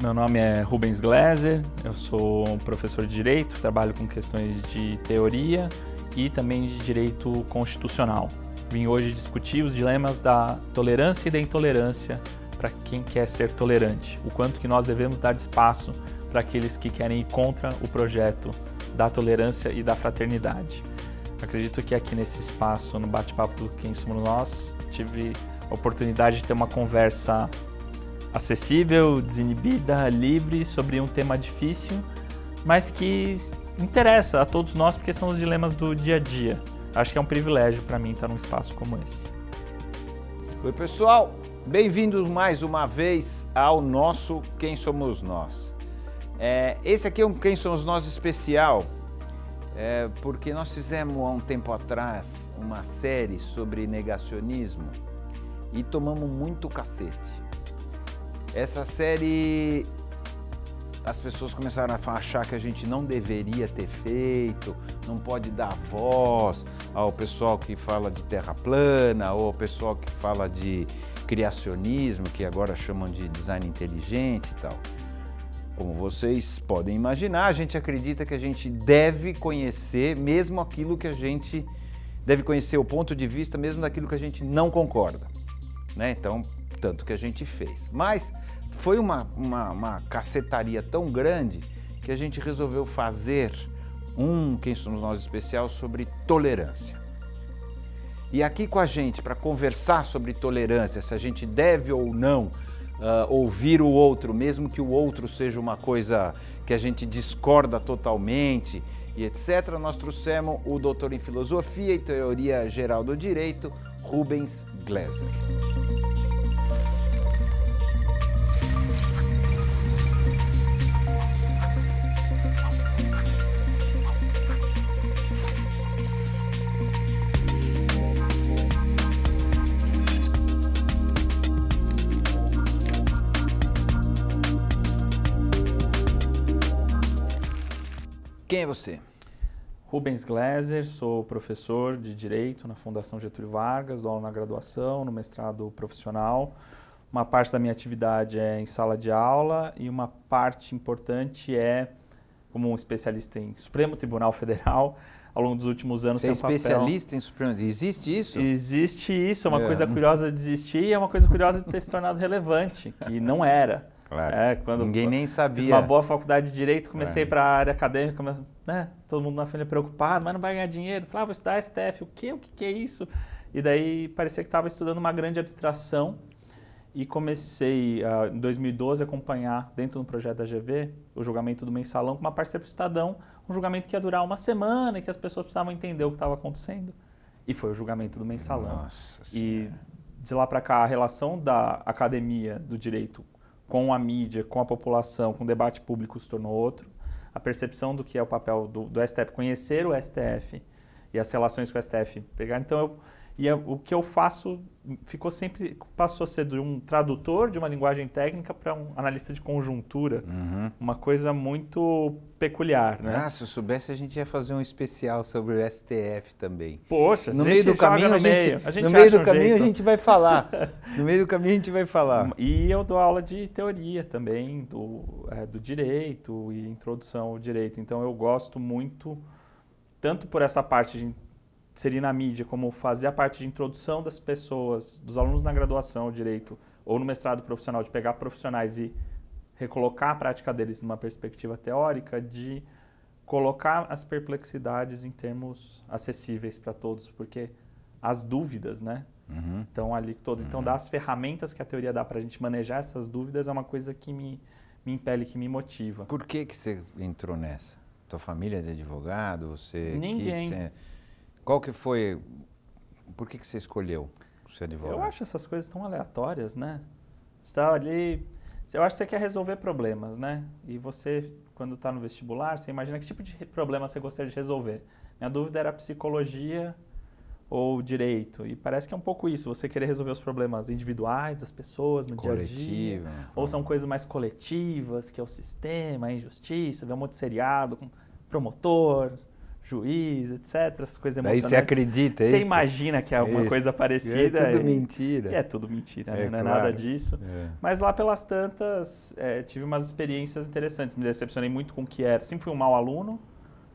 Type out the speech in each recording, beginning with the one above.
Meu nome é Rubens Gleiser, eu sou um professor de Direito, trabalho com questões de teoria e também de Direito Constitucional. Vim hoje discutir os dilemas da tolerância e da intolerância para quem quer ser tolerante, o quanto que nós devemos dar espaço para aqueles que querem ir contra o projeto da tolerância e da fraternidade. Acredito que aqui nesse espaço, no bate-papo do Quem Somos Nós, tive a oportunidade de ter uma conversa acessível, desinibida, livre, sobre um tema difícil, mas que interessa a todos nós porque são os dilemas do dia a dia. Acho que é um privilégio para mim estar num espaço como esse. Oi pessoal, bem-vindos mais uma vez ao nosso Quem Somos Nós. Esse aqui é um Quem Somos Nós especial, porque nós fizemos há um tempo atrás uma série sobre negacionismo e tomamos muito cacete. Essa série, as pessoas começaram a achar que a gente não deveria ter feito, não pode dar voz ao pessoal que fala de terra plana ou ao pessoal que fala de criacionismo, que agora chamam de design inteligente e tal. Como vocês podem imaginar, a gente acredita que a gente deve conhecer mesmo aquilo que a gente deve conhecer, o ponto de vista mesmo daquilo que a gente não concorda, né? Então, tanto que a gente fez. Mas foi uma cacetaria tão grande que a gente resolveu fazer um Quem Somos Nós especial sobre tolerância. E aqui com a gente para conversar sobre tolerância, se a gente deve ou não ouvir o outro, mesmo que o outro seja uma coisa que a gente discorda totalmente e etc., nós trouxemos o doutor em Filosofia e Teoria Geral do Direito, Rubens Gleiser. Quem é você? Rubens Gleiser, sou professor de Direito na Fundação Getúlio Vargas, dou aula na graduação, no mestrado profissional. Uma parte da minha atividade é em sala de aula e uma parte importante é como um especialista em Supremo Tribunal Federal. Ao longo dos últimos anos Você é especialista em Supremo? Existe isso? Existe isso, é uma coisa curiosa de existir e é uma coisa curiosa de ter se tornado relevante, que não era. Claro. Quando ninguém nem sabia. Fiz uma boa faculdade de Direito, comecei para a área acadêmica, mas, todo mundo na família preocupado, mas não vai ganhar dinheiro. Falei, vou estudar STF, o que é isso? E daí parecia que estava estudando uma grande abstração e comecei, em 2012, a acompanhar, dentro do projeto da GV, o julgamento do Mensalão com uma parceira do Estadão, um julgamento que ia durar uma semana e que as pessoas precisavam entender o que estava acontecendo. E foi o julgamento do Mensalão. Nossa e de lá para cá, a relação da academia do direito com a mídia, com a população, com o debate público se tornou outro. A percepção do que é o papel do STF, conhecer o STF e as relações com o STF pegar. Então, o que eu faço passou a ser de um tradutor de uma linguagem técnica para um analista de conjuntura. Uma coisa muito peculiar, né? Se eu soubesse, a gente ia fazer um especial sobre o STF também. Poxa, no meio do caminho a gente vai falar. No meio do caminho a gente vai falar. E eu dou aula de teoria também, do direito e introdução ao direito. Então eu gosto muito, tanto por essa parte de inserir na mídia, como fazer a parte de introdução das pessoas, dos alunos na graduação, ao direito, ou no mestrado profissional, de pegar profissionais e recolocar a prática deles numa perspectiva teórica, de colocar as perplexidades em termos acessíveis para todos, porque as dúvidas, né, estão ali todas. Então, dar as ferramentas que a teoria dá para a gente manejar essas dúvidas é uma coisa que me impele, que me motiva. Por que você entrou nessa? Tua família é de advogado? Você Ninguém. Qual que foi... Por que você escolheu ser advogado? Eu acho essas coisas tão aleatórias, né? Você está ali... Eu acho que você quer resolver problemas, né? E você, quando está no vestibular, você imagina que tipo de problema você gostaria de resolver. Minha dúvida era psicologia ou direito. E parece que é um pouco isso, você querer resolver os problemas individuais das pessoas no dia a dia. Ou são coisas mais coletivas, que é o sistema, a injustiça, ver um monte de seriado com promotor, juiz, etc. Essas coisas Daí emocionantes. você acredita, Você imagina que é alguma coisa parecida. É tudo mentira. É tudo mentira, né? Não é claro. nada disso. Mas lá pelas tantas, tive umas experiências interessantes. Me decepcionei muito com o que era. Sempre fui um mau aluno.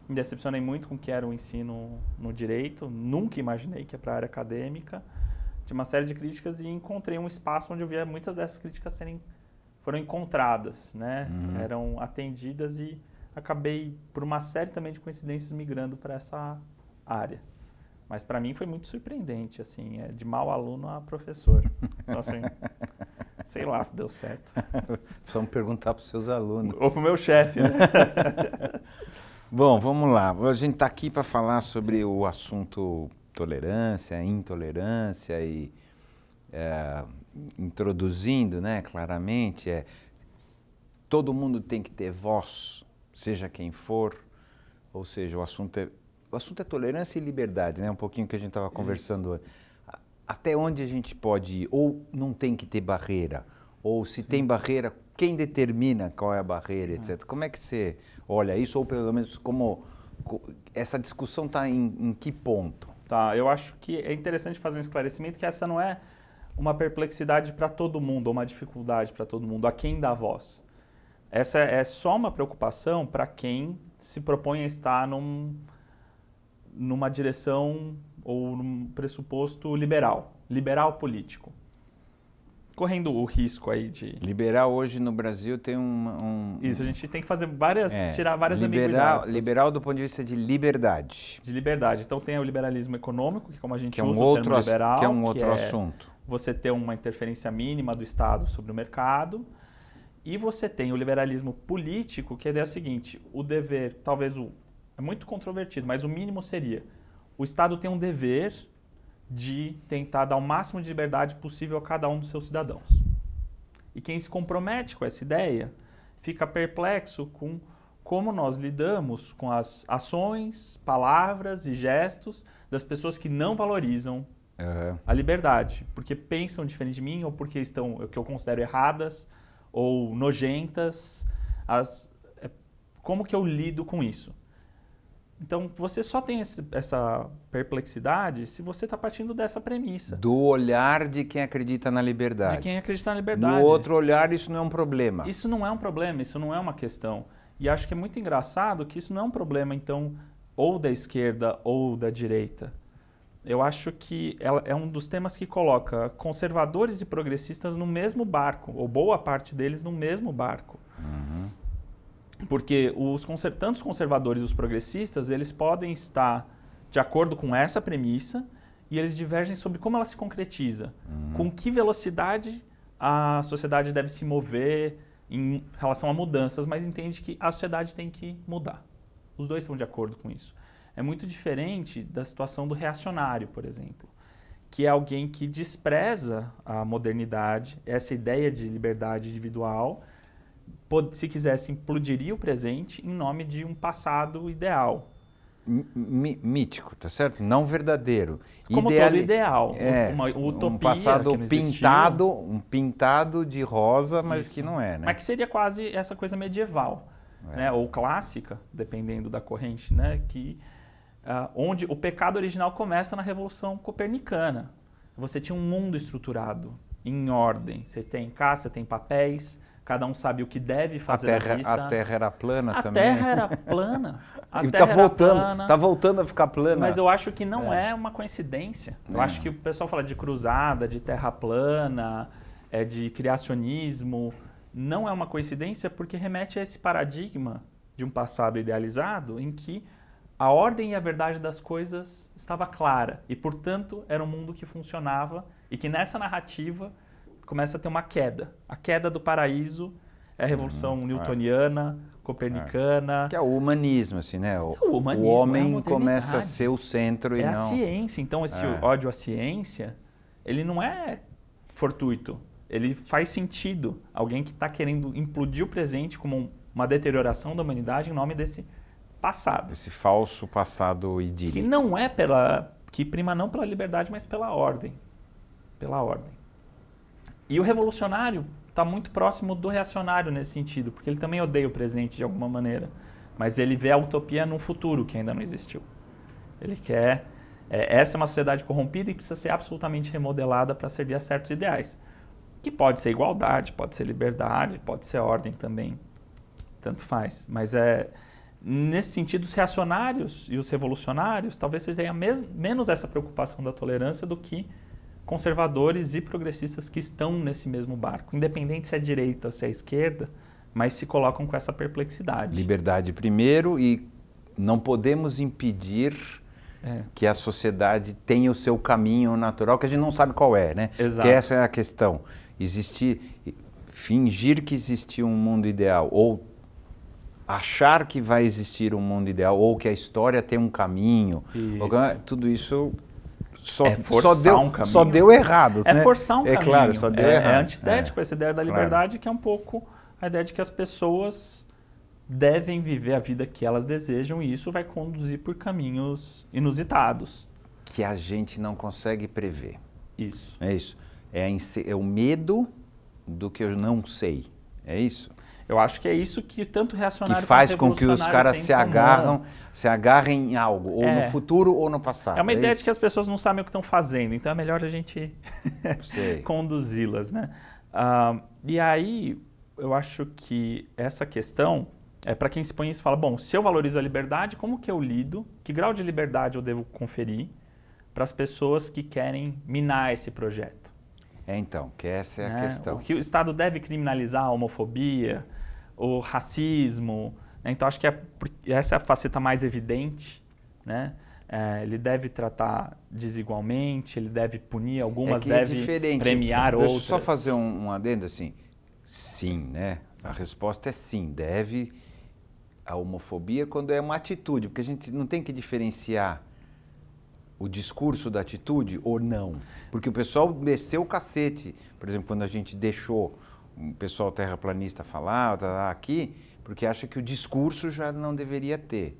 Me decepcionei muito com o que era o ensino no direito. Nunca imaginei que ia para a área acadêmica. Tinha uma série de críticas e encontrei um espaço onde eu via muitas dessas críticas foram encontradas, né? Eram atendidas e acabei, por uma série também de coincidências, migrando para essa área. Mas para mim foi muito surpreendente, assim, de mau aluno a professor. Então, assim, sei lá se deu certo. Precisamos perguntar para os seus alunos. Ou para o meu chefe, né? Bom, vamos lá. A gente está aqui para falar sobre o assunto tolerância, intolerância e introduzindo, né, claramente, todo mundo tem que ter voz, seja quem for, ou seja, o assunto é tolerância e liberdade, né? Um pouquinho que a gente estava conversando antes. Até onde a gente pode ir? Ou não tem que ter barreira? Ou se tem barreira, quem determina qual é a barreira, etc. Como é que você olha isso? Ou pelo menos como essa discussão está em que ponto? Tá, eu acho que é interessante fazer um esclarecimento que essa não é uma perplexidade para todo mundo, ou uma dificuldade para todo mundo, a quem dá voz. Essa é só uma preocupação para quem se propõe a estar numa direção ou num pressuposto liberal político. Correndo o risco aí de... Liberal hoje no Brasil tem Isso, a gente tem que fazer tirar várias ambiguidades. Liberal do ponto de vista de liberdade. De liberdade. Então tem o liberalismo econômico, que como a gente usa o termo liberal, que é um outro assunto. Você ter uma interferência mínima do Estado sobre o mercado. E você tem o liberalismo político, que é o seguinte, o dever, talvez é muito controvertido, mas o mínimo seria, o Estado tem um dever de tentar dar o máximo de liberdade possível a cada um dos seus cidadãos. E quem se compromete com essa ideia fica perplexo com como nós lidamos com as ações, palavras e gestos das pessoas que não valorizam a liberdade, porque pensam diferente de mim ou porque estão, o que eu considero erradas ou nojentas. Como que eu lido com isso? Então, você só tem essa perplexidade se você está partindo dessa premissa. Do olhar de quem acredita na liberdade. De quem acredita na liberdade. No outro olhar, isso não é um problema. Isso não é um problema, isso não é uma questão. E acho que é muito engraçado que isso não é um problema, então, ou da esquerda ou da direita. Eu acho que é um dos temas que coloca conservadores e progressistas no mesmo barco, ou boa parte deles no mesmo barco. Porque tanto os conservadores e os progressistas, eles podem estar de acordo com essa premissa e eles divergem sobre como ela se concretiza. Com que velocidade a sociedade deve se mover em relação a mudanças, mas entende que a sociedade tem que mudar. Os dois estão de acordo com isso. É muito diferente da situação do reacionário, por exemplo, que é alguém que despreza a modernidade, essa ideia de liberdade individual, se quisesse, implodiria o presente em nome de um passado ideal. Mítico, tá certo? Não verdadeiro. Como todo ideal. Uma utopia um passado que não pintado de rosa, mas Isso. que não é, né? Mas que seria quase essa coisa medieval, né? Ou clássica, dependendo da corrente, né? Onde o pecado original começa na Revolução Copernicana. Você tinha um mundo estruturado, em ordem. Você tem casa, você tem papéis, cada um sabe o que deve fazer a Terra era plana também. A Terra era plana. Tá voltando a ficar plana. Mas eu acho que não é uma coincidência. Eu acho que o pessoal fala de cruzada, de terra plana, de criacionismo. Não é uma coincidência porque remete a esse paradigma de um passado idealizado em que a ordem e a verdade das coisas estava clara e, portanto, era um mundo que funcionava e que nessa narrativa começa a ter uma queda. A queda do paraíso é a revolução newtoniana, copernicana. Que é o humanismo, assim, né? O humanismo, homem começa a ser o centro e não... É a ciência. Então, esse ódio à ciência, ele não é fortuito. Ele faz sentido. Alguém que está querendo implodir o presente como uma deterioração da humanidade em nome desse passado. Esse falso passado idílico. Que não é que prima não pela liberdade, mas pela ordem. Pela ordem. E o revolucionário está muito próximo do reacionário nesse sentido, porque ele também odeia o presente de alguma maneira. mas ele vê a utopia num futuro que ainda não existiu. Ele quer... essa é uma sociedade corrompida e precisa ser absolutamente remodelada para servir a certos ideais. Que pode ser igualdade, pode ser liberdade, pode ser ordem também. Tanto faz. Mas nesse sentido, os reacionários e os revolucionários talvez tenham menos essa preocupação da tolerância do que conservadores e progressistas que estão nesse mesmo barco. Independente se é direita ou se é esquerda, mas se colocam com essa perplexidade. Liberdade primeiro e não podemos impedir que a sociedade tenha o seu caminho natural, que a gente não sabe qual é, né? Exato. Que essa é a questão. Fingir que existe um mundo ideal, ou achar que vai existir um mundo ideal, ou que a história tem um caminho, tudo isso só deu errado. É forçar um caminho. Claro, só deu errado. É antitético essa ideia da liberdade, que é um pouco a ideia de que as pessoas devem viver a vida que elas desejam e isso vai conduzir por caminhos inusitados. Que a gente não consegue prever. Isso. É isso. É o medo do que eu não sei. É isso? Eu acho que é isso que tanto reacionário que faz com que os caras se agarrem em algo, ou no futuro ou no passado. É uma ideia de que as pessoas não sabem o que estão fazendo, então é melhor a gente conduzi-las, né? E aí, eu acho que essa questão é para quem se põe isso e fala, bom, se eu valorizo a liberdade, como que eu lido? Que grau de liberdade eu devo conferir para as pessoas que querem minar esse projeto? Então, que essa é a questão. O que o Estado deve criminalizar a homofobia, o racismo, né? Então acho que essa é a faceta mais evidente, né? Ele deve tratar desigualmente, ele deve punir algumas, deve premiar outras. Deixa eu só fazer um adendo assim. Sim, né? A resposta é sim, deve a homofobia quando é uma atitude, porque a gente não tem que diferenciar o discurso da atitude ou não. Porque o pessoal desceu o cacete, por exemplo, quando a gente deixou o pessoal terraplanista falar aqui, porque acha que o discurso já não deveria ter.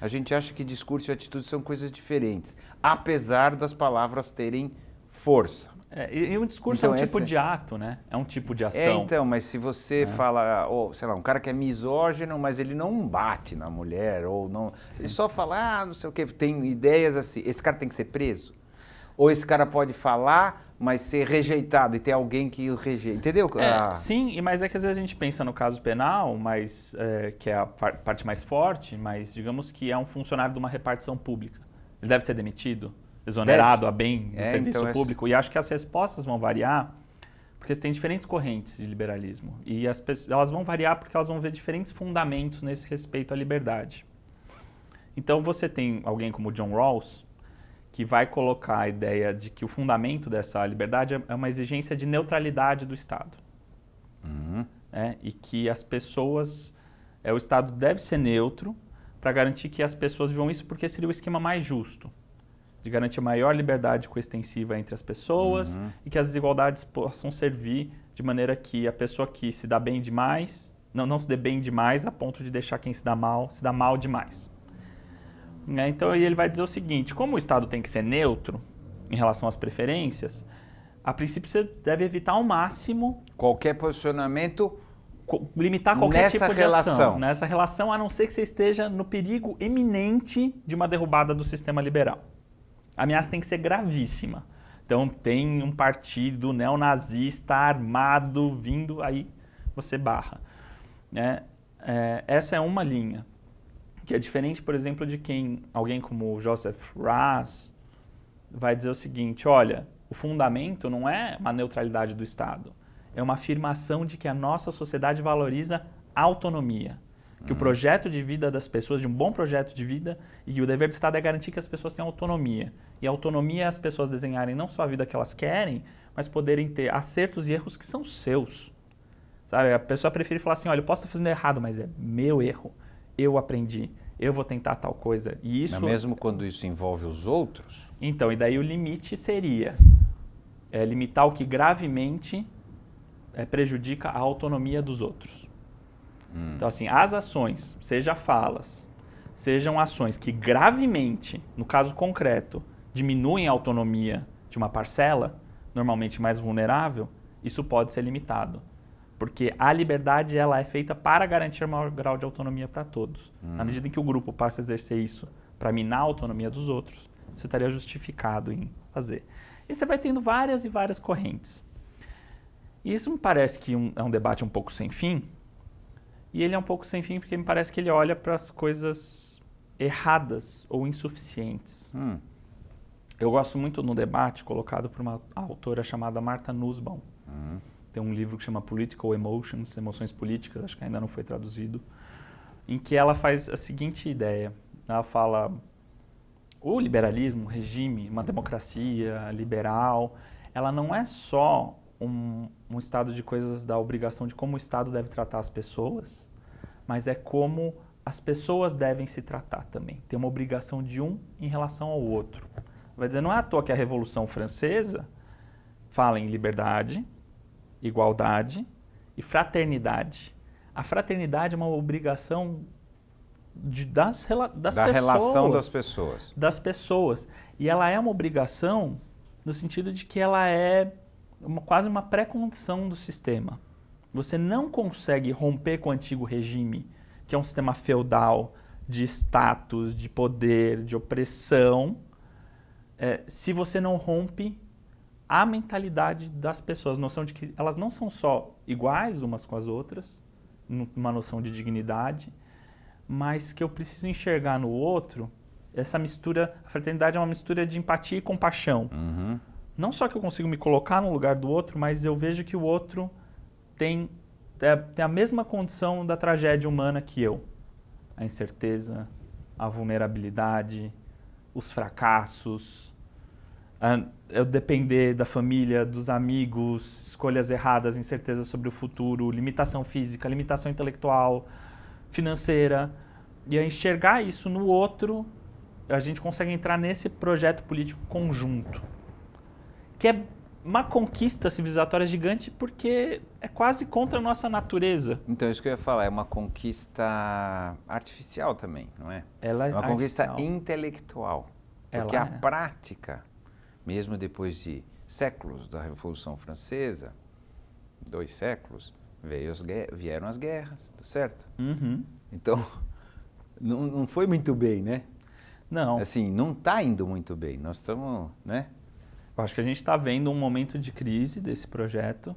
A gente acha que discurso e atitude são coisas diferentes, apesar das palavras terem força. E um discurso então, é um tipo de ato, né? É um tipo de ação. Então, mas se você fala, sei lá, um cara que é misógino, mas ele não bate na mulher, ou não... Sim. Ele só fala, não sei o quê, tem ideias assim, esse cara tem que ser preso? Ou esse cara pode falar, mas ser rejeitado, e ter alguém que o rejeita, entendeu? Sim, mas é que às vezes a gente pensa no caso penal, mas, que é a parte mais forte, mas digamos que é um funcionário de uma repartição pública. Ele deve ser demitido? Exonerado a bem do serviço público. E acho que as respostas vão variar, porque você tem diferentes correntes de liberalismo. E elas vão variar porque elas vão ver diferentes fundamentos nesse respeito à liberdade. Então você tem alguém como John Rawls, que vai colocar a ideia de que o fundamento dessa liberdade é uma exigência de neutralidade do Estado. E que as pessoas... o Estado deve ser neutro para garantir que as pessoas vivam isso, porque seria o esquema mais justo. De garantir maior liberdade coextensiva entre as pessoas e que as desigualdades possam servir de maneira que a pessoa que se dá bem demais, não se dê bem demais a ponto de deixar quem se dá mal demais. Então ele vai dizer o seguinte, como o Estado tem que ser neutro em relação às preferências, a princípio você deve evitar ao máximo... Qualquer posicionamento... Limitar qualquer tipo de ação. Nessa relação, a não ser que você esteja no perigo eminente de uma derrubada do sistema liberal. A ameaça tem que ser gravíssima. Então, tem um partido neonazista armado vindo, aí você barra. Essa é uma linha, que é diferente, por exemplo, de alguém como Joseph Raz vai dizer o seguinte, olha, o fundamento não é uma neutralidade do Estado, é uma afirmação de que a nossa sociedade valoriza a autonomia. Que o projeto de vida das pessoas, de um bom projeto de vida, e o dever do Estado é garantir que as pessoas tenham autonomia. E a autonomia é as pessoas desenharem não só a vida que elas querem, mas poderem ter acertos e erros que são seus. Sabe? A pessoa prefere falar assim, olha, eu posso estar fazendo errado, mas é meu erro. Eu aprendi, eu vou tentar tal coisa. E isso... Mas mesmo quando isso envolve os outros? Então, e daí o limite seria limitar o que gravemente prejudica a autonomia dos outros. Então, assim, as ações, seja falas, sejam ações que gravemente, no caso concreto, diminuem a autonomia de uma parcela, normalmente mais vulnerável, isso pode ser limitado. Porque a liberdade ela é feita para garantir maior grau de autonomia para todos. Na medida em que o grupo passa a exercer isso para minar a autonomia dos outros, você estaria justificado em fazer. E você vai tendo várias e várias correntes. E isso me parece que é um debate um pouco sem fim. E ele é um pouco sem fim porque me parece que ele olha para as coisas erradas ou insuficientes. Eu gosto muito no debate colocado por uma autora chamada Martha Nussbaum. Tem um livro que chama Political Emotions, Emoções Políticas, acho que ainda não foi traduzido, em que ela faz a seguinte ideia. Ela fala, o liberalismo, o regime, uma democracia liberal, ela não é só um estado de coisas da obrigação de como o Estado deve tratar as pessoas, mas é como as pessoas devem se tratar também. Tem uma obrigação de um em relação ao outro. Vai dizer, não é à toa que a Revolução Francesa fala em liberdade, igualdade e fraternidade. A fraternidade é uma obrigação das relação das pessoas. Das pessoas. E ela é uma obrigação no sentido de que ela é quase uma pré-condição do sistema. Você não consegue romper com o antigo regime, que é um sistema feudal de status, de poder, de opressão, se você não rompe a mentalidade das pessoas, a noção de que elas não são só iguais umas com as outras, uma noção de dignidade, mas que eu preciso enxergar no outro essa mistura. A fraternidade é uma mistura de empatia e compaixão. Não só que eu consigo me colocar no lugar do outro, mas eu vejo que o outro tem a mesma condição da tragédia humana que eu. A incerteza, a vulnerabilidade, os fracassos, eu depender da família, dos amigos, escolhas erradas, incerteza sobre o futuro, limitação física, limitação intelectual, financeira. E a enxergar isso no outro, a gente consegue entrar nesse projeto político conjunto, que é uma conquista civilizatória gigante porque é quase contra a nossa natureza. Então, isso que eu ia falar, é uma conquista artificial também, não é? Ela é uma conquista artificial. Intelectual. Porque a prática, mesmo depois de séculos da Revolução Francesa, 2 séculos, vieram as guerras, tá certo? Então, não foi muito bem, né? Não. Assim, não está indo muito bem. Nós estamos, né? Eu acho que a gente está vendo um momento de crise desse projeto,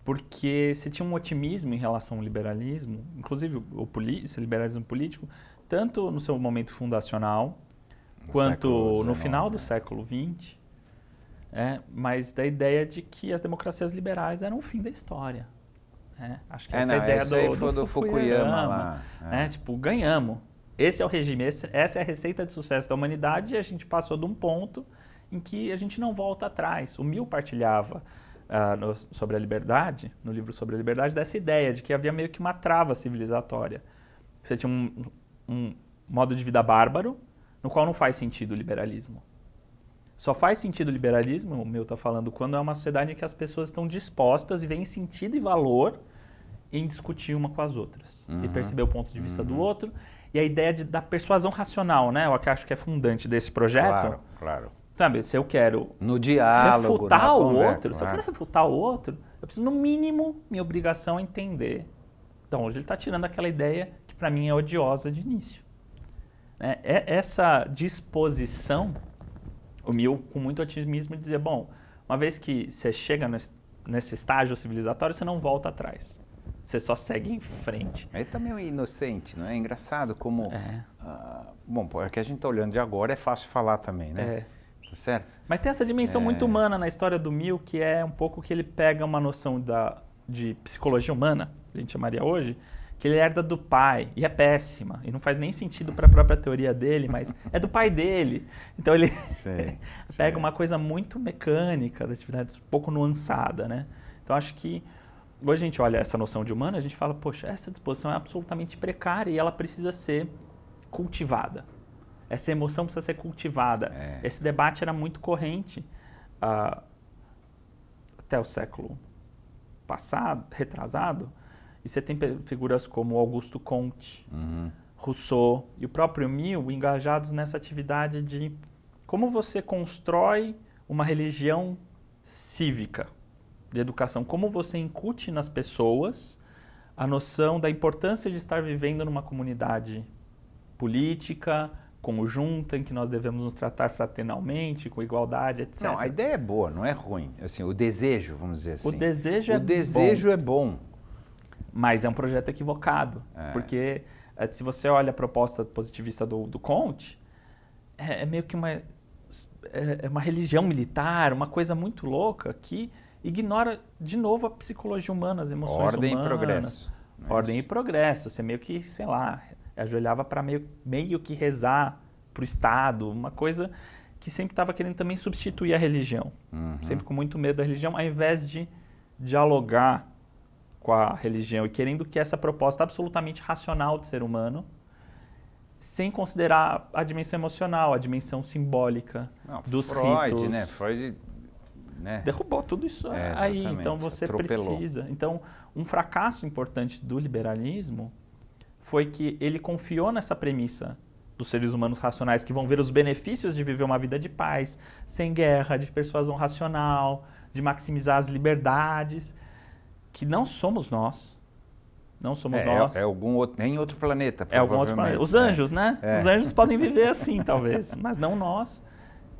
porque se tinha um otimismo em relação ao liberalismo, inclusive esse liberalismo político, tanto no seu momento fundacional, quanto no final do século XX, mas da ideia de que as democracias liberais eram o fim da história. Acho que essa é a ideia do Fukuyama lá. Tipo, ganhamos. Esse é o regime, essa é a receita de sucesso da humanidade e a gente passou de um ponto em que a gente não volta atrás. O Mill partilhava sobre a liberdade, no livro sobre a liberdade, dessa ideia de que havia meio que uma trava civilizatória. Você tinha um modo de vida bárbaro, no qual não faz sentido o liberalismo. Só faz sentido o liberalismo, o Mill está falando, quando é uma sociedade em que as pessoas estão dispostas e veem sentido e valor em discutir uma com as outras. E perceber o ponto de vista do outro. E a ideia da persuasão racional, né? Eu acho que é fundante desse projeto. Claro. Sabe, se eu quero no diálogo, refutar o outro, se eu quero refutar o outro, eu preciso, no mínimo, minha obrigação é entender. Então, hoje ele está tirando aquela ideia que, para mim, é odiosa de início. Essa disposição, o Mill, com muito otimismo, dizia, bom, uma vez que você chega nesse estágio civilizatório, você não volta atrás. Você só segue em frente. Ele tá meio inocente, não é? Engraçado como... bom, porque a gente tá olhando de agora, é fácil falar também, né? Tá certo? Mas tem essa dimensão muito humana na história do Mill, que é um pouco que ele pega uma noção de psicologia humana, que a gente chamaria hoje, que ele herda do pai, e é péssima, e não faz nem sentido para a própria teoria dele, mas é do pai dele. Então ele pega uma coisa muito mecânica das atividades, um pouco nuançada, né? Então acho que hoje a gente olha essa noção de humana, a gente fala, poxa, essa disposição é absolutamente precária e ela precisa ser cultivada. Essa emoção precisa ser cultivada. Esse debate era muito corrente até o século passado, retrasado, e você tem figuras como Augusto Comte, Rousseau e o próprio Mill engajados nessa atividade de como você constrói uma religião cívica. de educação, como você incute nas pessoas a noção da importância de estar vivendo numa comunidade política, conjunta, em que nós devemos nos tratar fraternalmente, com igualdade, etc. Não, a ideia é boa, não é ruim. Assim, o desejo, vamos dizer assim. O desejo é bom. Mas é um projeto equivocado. Porque se você olha a proposta positivista do Comte, é meio que uma religião militar, uma coisa muito louca que ignora, de novo, a psicologia humana, as emoções humanas. Ordem e progresso. Ordem e progresso. Você meio que, sei lá, ajoelhava para meio que rezar para o Estado, uma coisa que sempre estava querendo também substituir a religião. Sempre com muito medo da religião, ao invés de dialogar com a religião e querendo que essa proposta absolutamente racional do ser humano, sem considerar a dimensão emocional, a dimensão simbólica dos ritos. Freud, né? Derrubou tudo isso aí. Então você precisa. Então, um fracasso importante do liberalismo foi que ele confiou nessa premissa dos seres humanos racionais que vão ver os benefícios de viver uma vida de paz, sem guerra, de persuasão racional, de maximizar as liberdades, que não somos nós. Não somos nós. É em outro planeta, provavelmente. É algum outro planeta. Os anjos, né? Os anjos podem viver assim, talvez, mas não nós.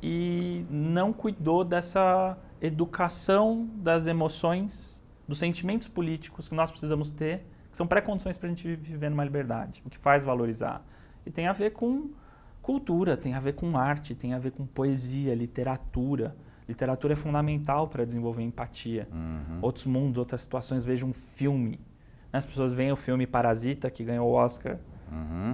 E não cuidou dessa educação das emoções, dos sentimentos políticos que nós precisamos ter, que são pré-condições para a gente viver numa liberdade, o que faz valorizar. E tem a ver com cultura, tem a ver com arte, tem a ver com poesia, literatura. Literatura é fundamental para desenvolver empatia. Outros mundos, outras situações, veja um filme. As pessoas veem o filme Parasita, que ganhou o Oscar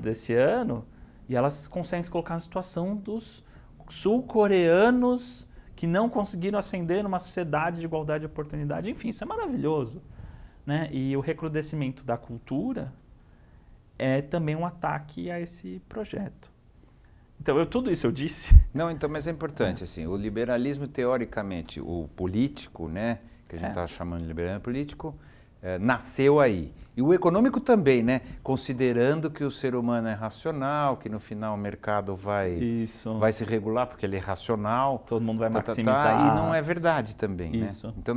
desse ano, e elas conseguem se colocar na situação dos sul-coreanos que não conseguiram ascender numa sociedade de igualdade de oportunidade. Enfim, isso é maravilhoso, né? E o recrudescimento da cultura é também um ataque a esse projeto. Então, tudo isso eu disse. Não, então, mas é importante, assim, o liberalismo, teoricamente, o político, né, que a gente está chamando de liberalismo político, nasceu aí. E o econômico também, né, considerando que o ser humano é racional, que no final o mercado vai se regular porque ele é racional. Todo mundo vai maximizar. E não é verdade também, né? Então,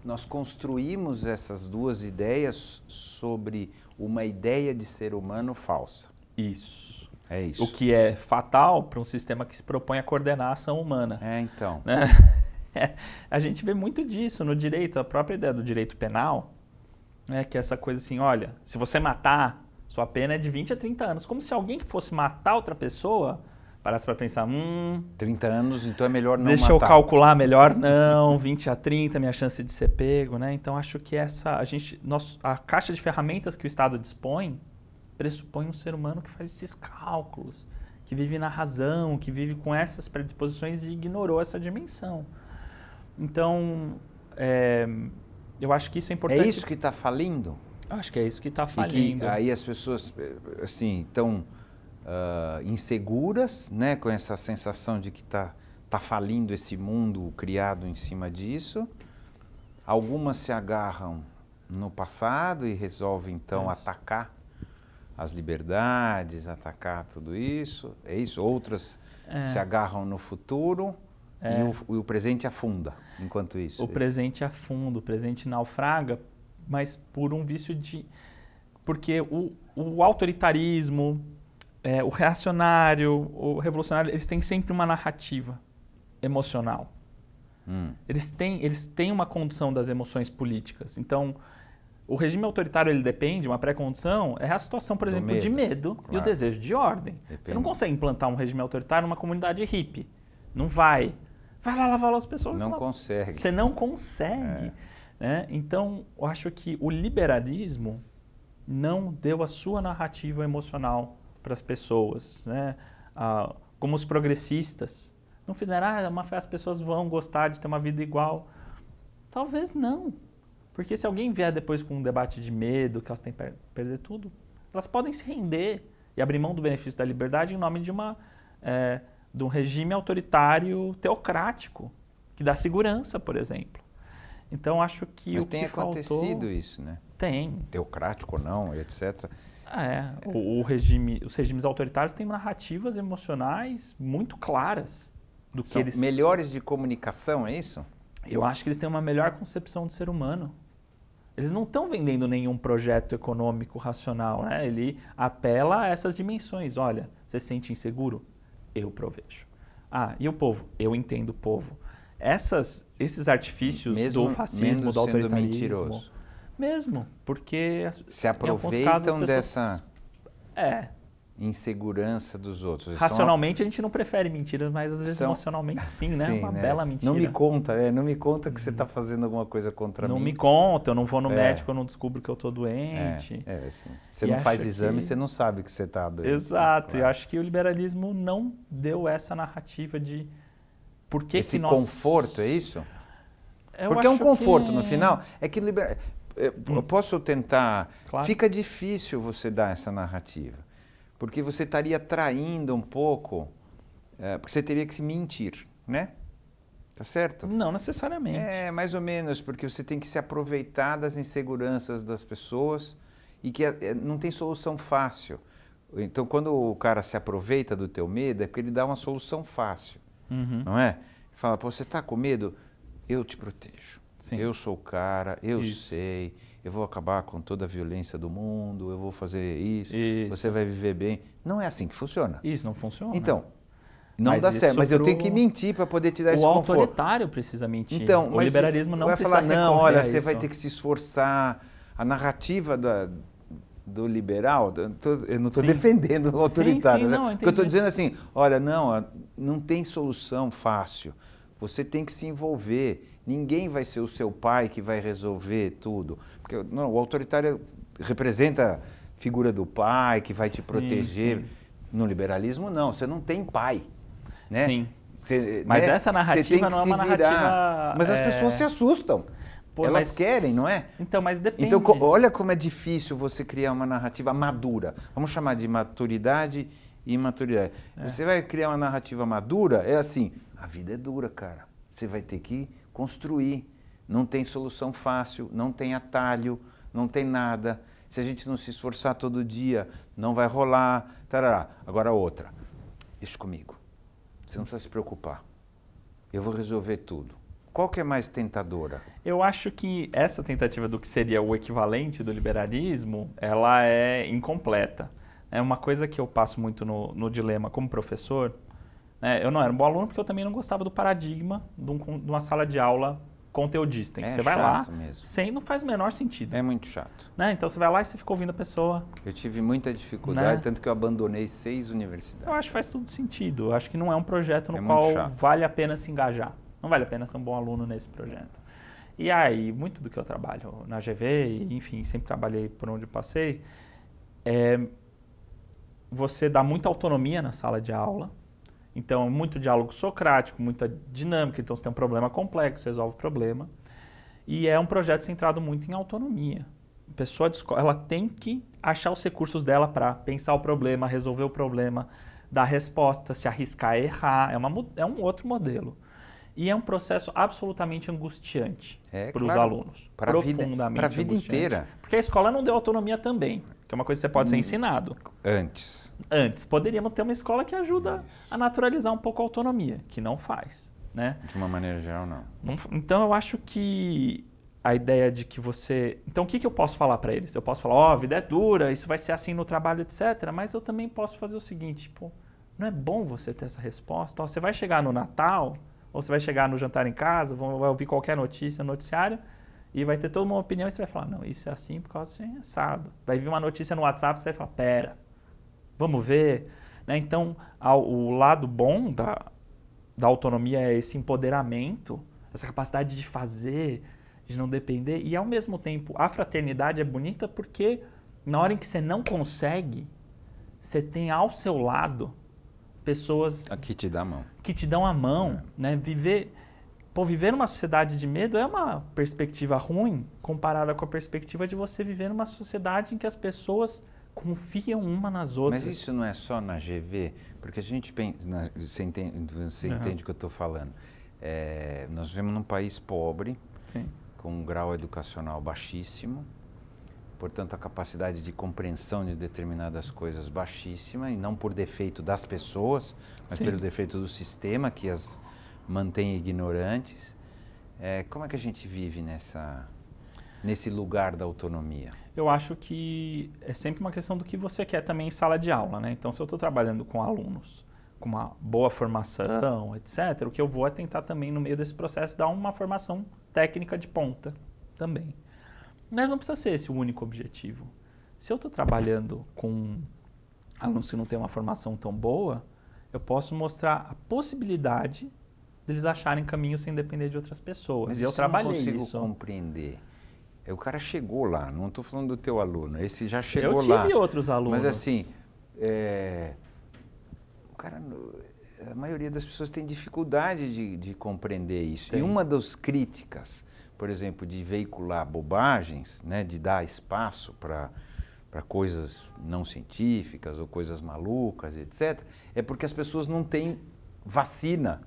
nós construímos essas duas ideias sobre uma ideia de ser humano falsa. Isso. É isso. O que é fatal para um sistema que se propõe a coordenar a ação humana. Então. Né? A gente vê muito disso no direito, a própria ideia do direito penal, né, que é essa coisa assim, olha, se você matar, sua pena é de 20 a 30 anos. Como se alguém que fosse matar outra pessoa parasse para pensar, 30 anos, então é melhor não deixa matar. Eu calcular melhor não, 20 a 30, minha chance de ser pego, né? Então acho que a caixa de ferramentas que o Estado dispõe pressupõe um ser humano que faz esses cálculos, que vive na razão, que vive com essas predisposições e ignorou essa dimensão. Então, eu acho que isso é importante. É isso que está falindo? Eu acho que é isso que está falindo. E que aí as pessoas, assim, estão inseguras, né, com essa sensação de que está falindo esse mundo criado em cima disso. Algumas se agarram no passado e resolvem, então, atacar as liberdades, atacar tudo isso. É isso? Outras se agarram no futuro. E o presente afunda, enquanto isso. O presente afunda, o presente naufraga, mas por um vício de... Porque o autoritarismo, o reacionário, o revolucionário, eles têm sempre uma narrativa emocional. Eles têm uma condução das emoções políticas. Então, o regime autoritário, ele depende, uma pré-condição, é a situação, por exemplo, de medo e o desejo de ordem. Você não consegue implantar um regime autoritário numa comunidade hippie. Não vai. Vai lá lavar as pessoas. Não consegue. Você não consegue. Né? Então, eu acho que o liberalismo não deu a sua narrativa emocional para as pessoas. Né? Como os progressistas não fizeram, as pessoas vão gostar de ter uma vida igual. Talvez não. Porque se alguém vier depois com um debate de medo, que elas têm que perder tudo, elas podem se render e abrir mão do benefício da liberdade em nome de um regime autoritário teocrático, que dá segurança, por exemplo. Então, acho que Mas o que tem acontecido isso, né? Tem. Teocrático ou não, etc. Os regimes autoritários têm narrativas emocionais muito claras. do que São eles... melhores de comunicação, é isso? Eu acho que eles têm uma melhor concepção do ser humano. Eles não estão vendendo nenhum projeto econômico racional, né? Ele apela a essas dimensões. Olha, você se sente inseguro? Eu provejo. Ah, e o povo? Eu entendo o povo. Esses artifícios do fascismo, do autoritarismo... Mentiroso. Mesmo, porque... Se aproveitam dessa insegurança dos outros. Eles racionalmente a gente não prefere mentiras, mas às vezes emocionalmente sim, né? Sim, uma bela mentira. Não me conta que você está fazendo alguma coisa contra mim. Não me conta, eu não vou no médico, eu não descubro que eu estou doente. Assim, você não faz exame, você não sabe que você está doente. Exato, claro. E eu acho que o liberalismo não deu essa narrativa de por que esse que nós... conforto, é isso? Porque é um conforto no final. É que eu posso tentar... Claro. Fica difícil você dar essa narrativa. Porque você estaria traindo um pouco, porque você teria que se mentir, né? Tá certo? Não necessariamente. É, mais ou menos, porque você tem que se aproveitar das inseguranças das pessoas e que não tem solução fácil. Então, quando o cara se aproveita do teu medo, é porque ele dá uma solução fácil, não é? Fala, pô, você tá com medo? Eu te protejo. Sim. Eu sou o cara, eu sei, eu vou acabar com toda a violência do mundo, eu vou fazer isso, você vai viver bem. Não é assim que funciona. Isso não funciona. Então, não dá certo, mas eu tenho que mentir para poder te dar esse conforto. O autoritário precisa mentir. Então, o liberalismo não precisa falar, não, olha, você vai ter que se esforçar. A narrativa do liberal, eu não estou defendendo o autoritário. Sim, não, porque eu estou dizendo assim, olha, não tem solução fácil. Você tem que se envolver. Ninguém vai ser o seu pai que vai resolver tudo. Porque o autoritário representa a figura do pai que vai te proteger. Sim. No liberalismo, não. Você não tem pai. Né? Sim. Mas essa narrativa não é uma narrativa... Mas as pessoas se assustam. Pô, elas querem, não é? Então, mas depende. Então, olha como é difícil você criar uma narrativa madura. Vamos chamar de maturidade e imaturidade. Você vai criar uma narrativa madura, é assim, a vida é dura, cara. Você vai ter que construir. Não tem solução fácil, não tem atalho, não tem nada. Se a gente não se esforçar todo dia, não vai rolar. Tarará. Agora outra. Deixa comigo. Você não precisa se preocupar. Eu vou resolver tudo. Qual que é mais tentadora? Eu acho que essa tentativa do que seria o equivalente do liberalismo, ela é incompleta. É uma coisa que eu passo muito no dilema como professor. Eu não era um bom aluno porque eu também não gostava do paradigma de uma sala de aula conteudista. Em que você vai lá, não faz o menor sentido. É muito chato. Então você vai lá e você fica ouvindo a pessoa. Eu tive muita dificuldade, tanto que eu abandonei 6 universidades. Eu acho que faz todo sentido. Eu acho que não é um projeto no qual vale a pena se engajar. Não vale a pena ser um bom aluno nesse projeto. E aí, muito do que eu trabalho na GV, enfim, sempre trabalhei por onde passei, você dá muita autonomia na sala de aula. Então, muito diálogo socrático, muita dinâmica. Então, você tem um problema complexo, resolve o problema. E é um projeto centrado muito em autonomia. A pessoa ela tem que achar os recursos dela para pensar o problema, resolver o problema, dar resposta, se arriscar a errar. É um outro modelo. E é um processo absolutamente angustiante para os alunos. Profundamente para a vida inteira. Porque a escola não deu autonomia também, que é uma coisa que você pode ser ensinado. Antes. Poderíamos ter uma escola que ajuda a naturalizar um pouco a autonomia, que não faz. Né? De uma maneira geral, não. Então, eu acho que a ideia de que você... Então, o que eu posso falar para eles? Eu posso falar, a vida é dura, isso vai ser assim no trabalho, etc. Mas eu também posso fazer o seguinte, não é bom você ter essa resposta? Você vai chegar no Natal... Ou você vai chegar no jantar em casa, vai ouvir qualquer notícia no noticiário e vai ter toda uma opinião e você vai falar, não, isso é assim por causa disso é assado. Vai vir uma notícia no WhatsApp e você vai falar, pera, vamos ver. Então, o lado bom da autonomia é esse empoderamento, essa capacidade de fazer, de não depender. E, ao mesmo tempo, a fraternidade é bonita porque na hora em que você não consegue, você tem ao seu lado pessoas que te dão a mão. Que te dão a mão, né? Viver numa sociedade de medo é uma perspectiva ruim comparada com a perspectiva de você viver numa sociedade em que as pessoas confiam uma nas outras. Mas isso não é só na GV, porque a gente pensa, você entende o que eu estou falando. Nós vivemos num país pobre, com um grau educacional baixíssimo, portanto a capacidade de compreensão de determinadas coisas baixíssima, e não por defeito das pessoas, mas Sim. pelo defeito do sistema que as mantém ignorantes. Como é que a gente vive nesse lugar da autonomia? Eu acho que é sempre uma questão do que você quer também em sala de aula, né? Então, se eu estou trabalhando com alunos com uma boa formação, etc., o que eu vou é tentar também, no meio desse processo, dar uma formação técnica de ponta também. Mas não precisa ser esse o único objetivo. Se eu estou trabalhando com alunos que não têm uma formação tão boa, eu posso mostrar a possibilidade deles acharem caminhos sem depender de outras pessoas. Mas eu trabalhei não consigo isso. compreender. O cara chegou lá, não estou falando do teu aluno, esse já chegou Eu lá. tive outros alunos. Mas assim, o cara, a maioria das pessoas tem dificuldade de compreender isso. Tem. E uma das críticas, por exemplo, de veicular bobagens, né, de dar espaço para coisas não científicas ou coisas malucas, etc., é porque as pessoas não têm vacina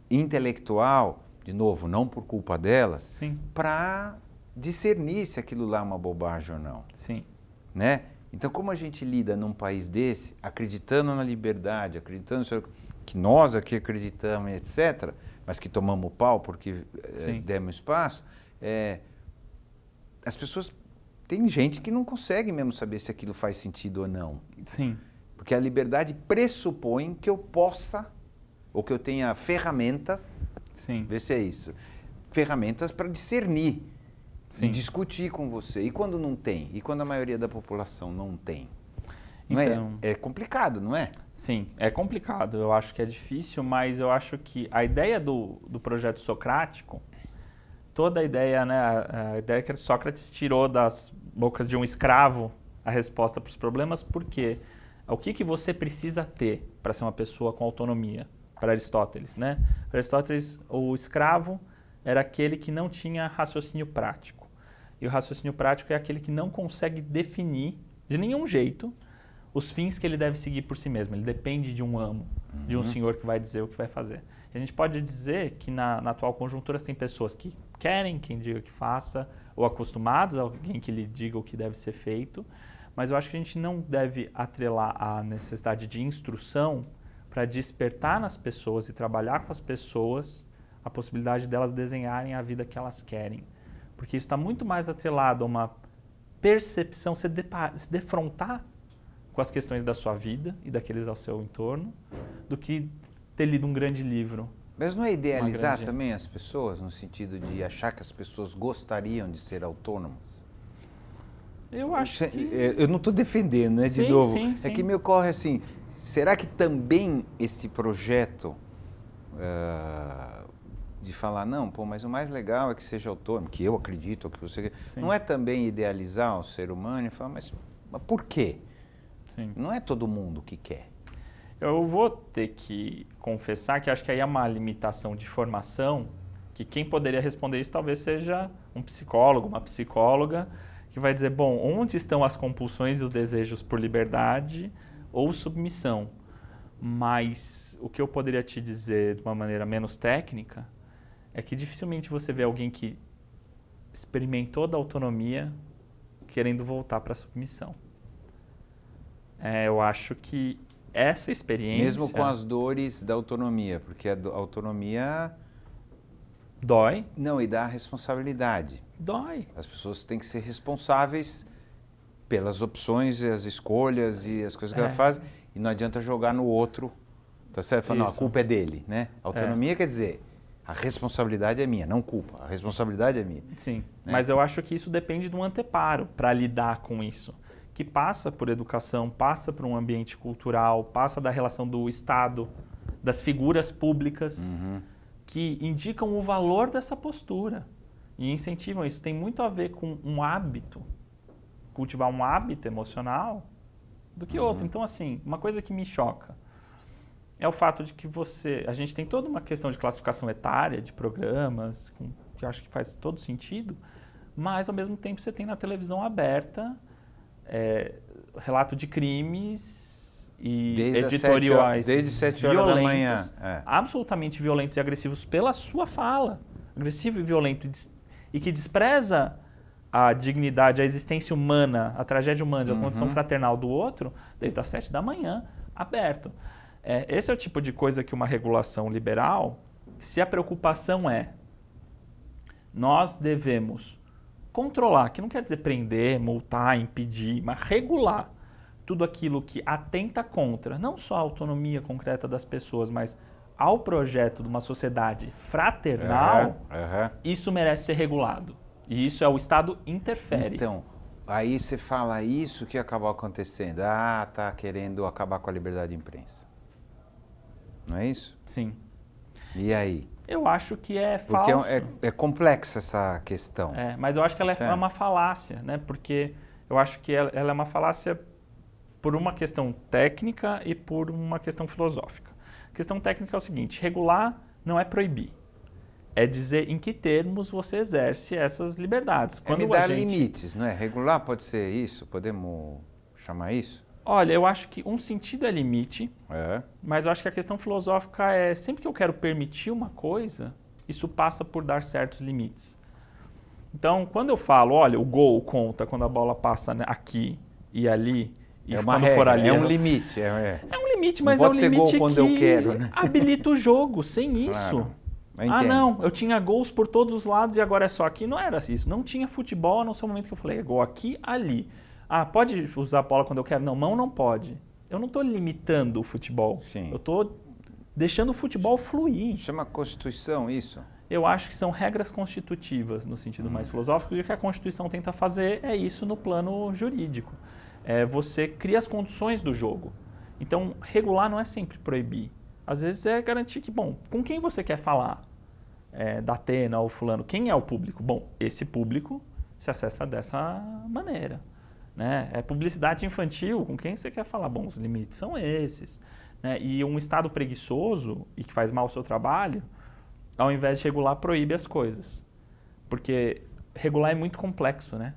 intelectual, de novo, não por culpa delas, para discernir se aquilo lá é uma bobagem ou não. Sim. Né? Então, como a gente lida num país desse, acreditando na liberdade, acreditando que nós aqui acreditamos, etc., mas que tomamos pau porque demos espaço, as pessoas... Tem gente que não consegue mesmo saber se aquilo faz sentido ou não. Sim. Porque a liberdade pressupõe que eu possa, ou que eu tenha ferramentas, vê se é isso, ferramentas para discernir, e discutir com você. E quando não tem? E quando a maioria da população não tem? Não então, é complicado, não é? Sim, é complicado. Eu acho que é difícil, mas eu acho que a ideia do projeto socrático, toda a ideia, né, a ideia que Sócrates tirou das bocas de um escravo a resposta para os problemas, porque o que você precisa ter para ser uma pessoa com autonomia? Para Aristóteles, né? Para Aristóteles, o escravo era aquele que não tinha raciocínio prático. E o raciocínio prático é aquele que não consegue definir, de nenhum jeito, os fins que ele deve seguir por si mesmo. Ele depende de um amo, de um senhor que vai dizer o que vai fazer. E a gente pode dizer que na atual conjuntura tem pessoas que querem quem diga que faça, ou acostumados a alguém que lhe diga o que deve ser feito, mas eu acho que a gente não deve atrelar a necessidade de instrução para despertar nas pessoas e trabalhar com as pessoas a possibilidade delas desenharem a vida que elas querem. Porque isso está muito mais atrelado a uma percepção, se defrontar com as questões da sua vida e daqueles ao seu entorno, do que ter lido um grande livro. Mas não é idealizar também as pessoas, no sentido de achar que as pessoas gostariam de ser autônomas? Eu acho que... Eu não estou defendendo, né, de novo. É que me ocorre assim, será que também esse projeto de falar, não, pô, mas o mais legal é que seja autônomo, que eu acredito, que você... Não é também idealizar o ser humano e falar, mas por quê? Não é todo mundo que quer. Eu vou ter que confessar que acho que aí é uma limitação de formação, que quem poderia responder isso talvez seja um psicólogo, uma psicóloga, que vai dizer, bom, onde estão as compulsões e os desejos por liberdade ou submissão? Mas o que eu poderia te dizer de uma maneira menos técnica é que dificilmente você vê alguém que experimentou da autonomia querendo voltar para a submissão. Eu acho que essa experiência... Mesmo com as dores da autonomia, porque a autonomia... Dói. Não, e dá responsabilidade. Dói. As pessoas têm que ser responsáveis pelas opções, as escolhas e as coisas que ela faz, e não adianta jogar no outro, tá certo? Falar, não, a culpa é dele, né? Autonomia quer dizer, a responsabilidade é minha, não culpa, a responsabilidade é minha. Sim, né? Mas eu acho que isso depende de um anteparo para lidar com isso, que passa por educação, passa por um ambiente cultural, passa da relação do Estado, das figuras públicas, que indicam o valor dessa postura e incentivam isso. Tem muito a ver com um hábito, cultivar um hábito emocional do que outro. Então, assim, uma coisa que me choca é o fato de que a gente tem toda uma questão de classificação etária, de programas, que eu acho que faz todo sentido, mas, ao mesmo tempo, você tem na televisão aberta relato de crimes e editoriais desde 7 horas da manhã. Absolutamente violentos e agressivos pela sua fala. Agressivo e violento e que despreza a dignidade, a existência humana, a tragédia humana, a condição fraternal do outro, desde as 7 da manhã, aberto. Esse é o tipo de coisa que uma regulação liberal, se a preocupação é nós devemos controlar, que não quer dizer prender, multar, impedir, mas regular tudo aquilo que atenta contra, não só a autonomia concreta das pessoas, mas ao projeto de uma sociedade fraternal, isso merece ser regulado. E isso é o Estado interfere. Então, aí você fala isso que acabou acontecendo. Tá querendo acabar com a liberdade de imprensa. Não é isso? Sim. E aí? Eu acho que é falso. Porque é complexa essa questão. Mas eu acho que ela é uma falácia, né? Porque eu acho que ela é uma falácia por uma questão técnica e por uma questão filosófica. A questão técnica é o seguinte, regular não é proibir. É dizer em que termos você exerce essas liberdades. Quando me dá limites, não é? Regular pode ser isso? Podemos chamar isso? Olha, eu acho que um sentido é limite, mas eu acho que a questão filosófica é sempre que eu quero permitir uma coisa, isso passa por dar certos limites. Então, quando eu falo, olha, o gol conta quando a bola passa aqui e ali, e uma quando regra, for ali... É um limite. É um limite, mas é um limite gol quando eu quero, né? habilita o jogo. Sem isso... Claro. Não, eu tinha gols por todos os lados e agora é só aqui. Não era isso. Não tinha futebol no seu momento que eu falei, é gol aqui, ali. Pode usar a bola quando eu quero? Não, mão não pode. Eu não estou limitando o futebol. Sim. Eu estou deixando o futebol fluir. Chama Constituição isso? Eu acho que são regras constitutivas, no sentido mais filosófico, e o que a Constituição tenta fazer é isso no plano jurídico. Você cria as condições do jogo. Então, regular não é sempre proibir. Às vezes é garantir que, bom, com quem você quer falar? Da Atena ou fulano, quem é o público? Bom, esse público se acessa dessa maneira. Né? É publicidade infantil, com quem você quer falar? Bom, os limites são esses. Né? E um Estado preguiçoso e que faz mal ao seu trabalho, ao invés de regular, proíbe as coisas. Porque regular é muito complexo, né?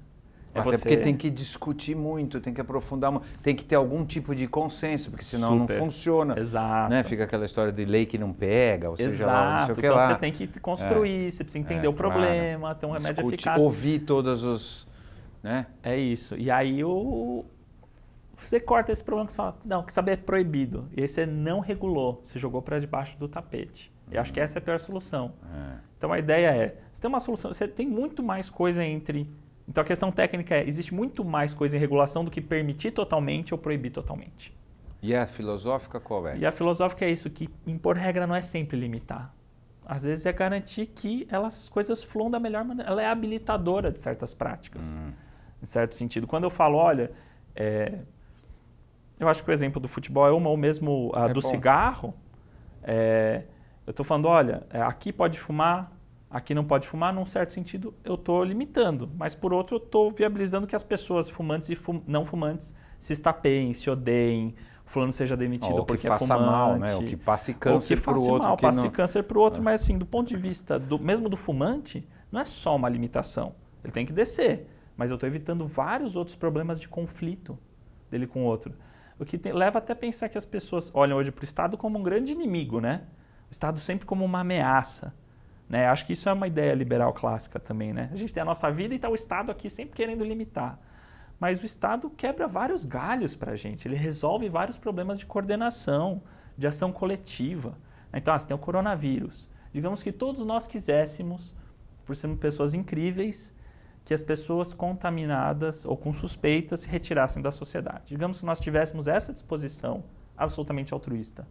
Até porque tem que discutir muito, tem que aprofundar, tem que ter algum tipo de consenso, porque senão não funciona. Exato. Né? Fica aquela história de lei que não pega, ou seja lá, não sei o que então lá. Você tem que construir, você precisa entender o problema, ter um remédio eficaz. Ouvir todos os... Né? É isso. E aí você corta esse problema que você fala, não, que saber é proibido. E aí você não regulou, você jogou para debaixo do tapete. E acho que essa é a pior solução. Então a ideia é, você tem uma solução, você tem muito mais coisa entre... Então a questão técnica é, existe muito mais coisa em regulação do que permitir totalmente ou proibir totalmente. E a filosófica qual é? E a filosófica é isso, que impor regra não é sempre limitar. Às vezes é garantir que as coisas fluam da melhor maneira. Ela é habilitadora de certas práticas, em certo sentido. Quando eu falo, olha, eu acho que o exemplo do futebol é ou mesmo do cigarro. Eu estou falando, olha, aqui pode fumar, aqui não pode fumar, num certo sentido eu estou limitando, mas por outro eu estou viabilizando que as pessoas fumantes e não fumantes se estapeiem, se odeiem, o fulano seja demitido porque é fumante. Mal, né? O que passe câncer para o outro. Passe câncer para o outro, mas assim, do ponto de vista mesmo do fumante, não é só uma limitação, ele tem que descer, mas eu estou evitando vários outros problemas de conflito dele com o outro. O que leva até a pensar que as pessoas olham hoje para o Estado como um grande inimigo, né? O Estado sempre como uma ameaça. Né? Acho que isso é uma ideia liberal clássica também. Né? A gente tem a nossa vida e está o Estado aqui sempre querendo limitar. Mas o Estado quebra vários galhos para a gente. Ele resolve vários problemas de coordenação, de ação coletiva. Então, você tem o coronavírus. Digamos que todos nós quiséssemos, por sermos pessoas incríveis, que as pessoas contaminadas ou com suspeitas se retirassem da sociedade. Digamos que nós tivéssemos essa disposição absolutamente altruísta.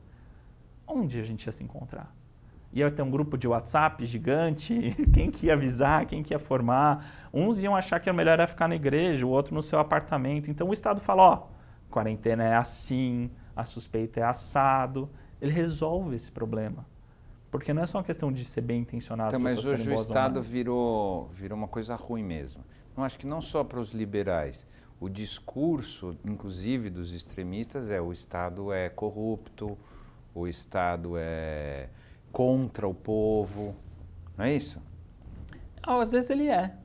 Onde a gente ia se encontrar? Ia ter um grupo de WhatsApp gigante, quem que ia avisar, quem que ia formar. Uns iam achar que o melhor era ficar na igreja, o outro no seu apartamento. Então o Estado fala, quarentena é assim, a suspeita é assado. Ele resolve esse problema. Porque não é só uma questão de ser bem intencionado. Então, mas hoje o Estado virou uma coisa ruim mesmo. Eu acho que não só para os liberais. O discurso, inclusive dos extremistas, o Estado é corrupto, o Estado é contra o povo, não é isso? Às vezes ele é,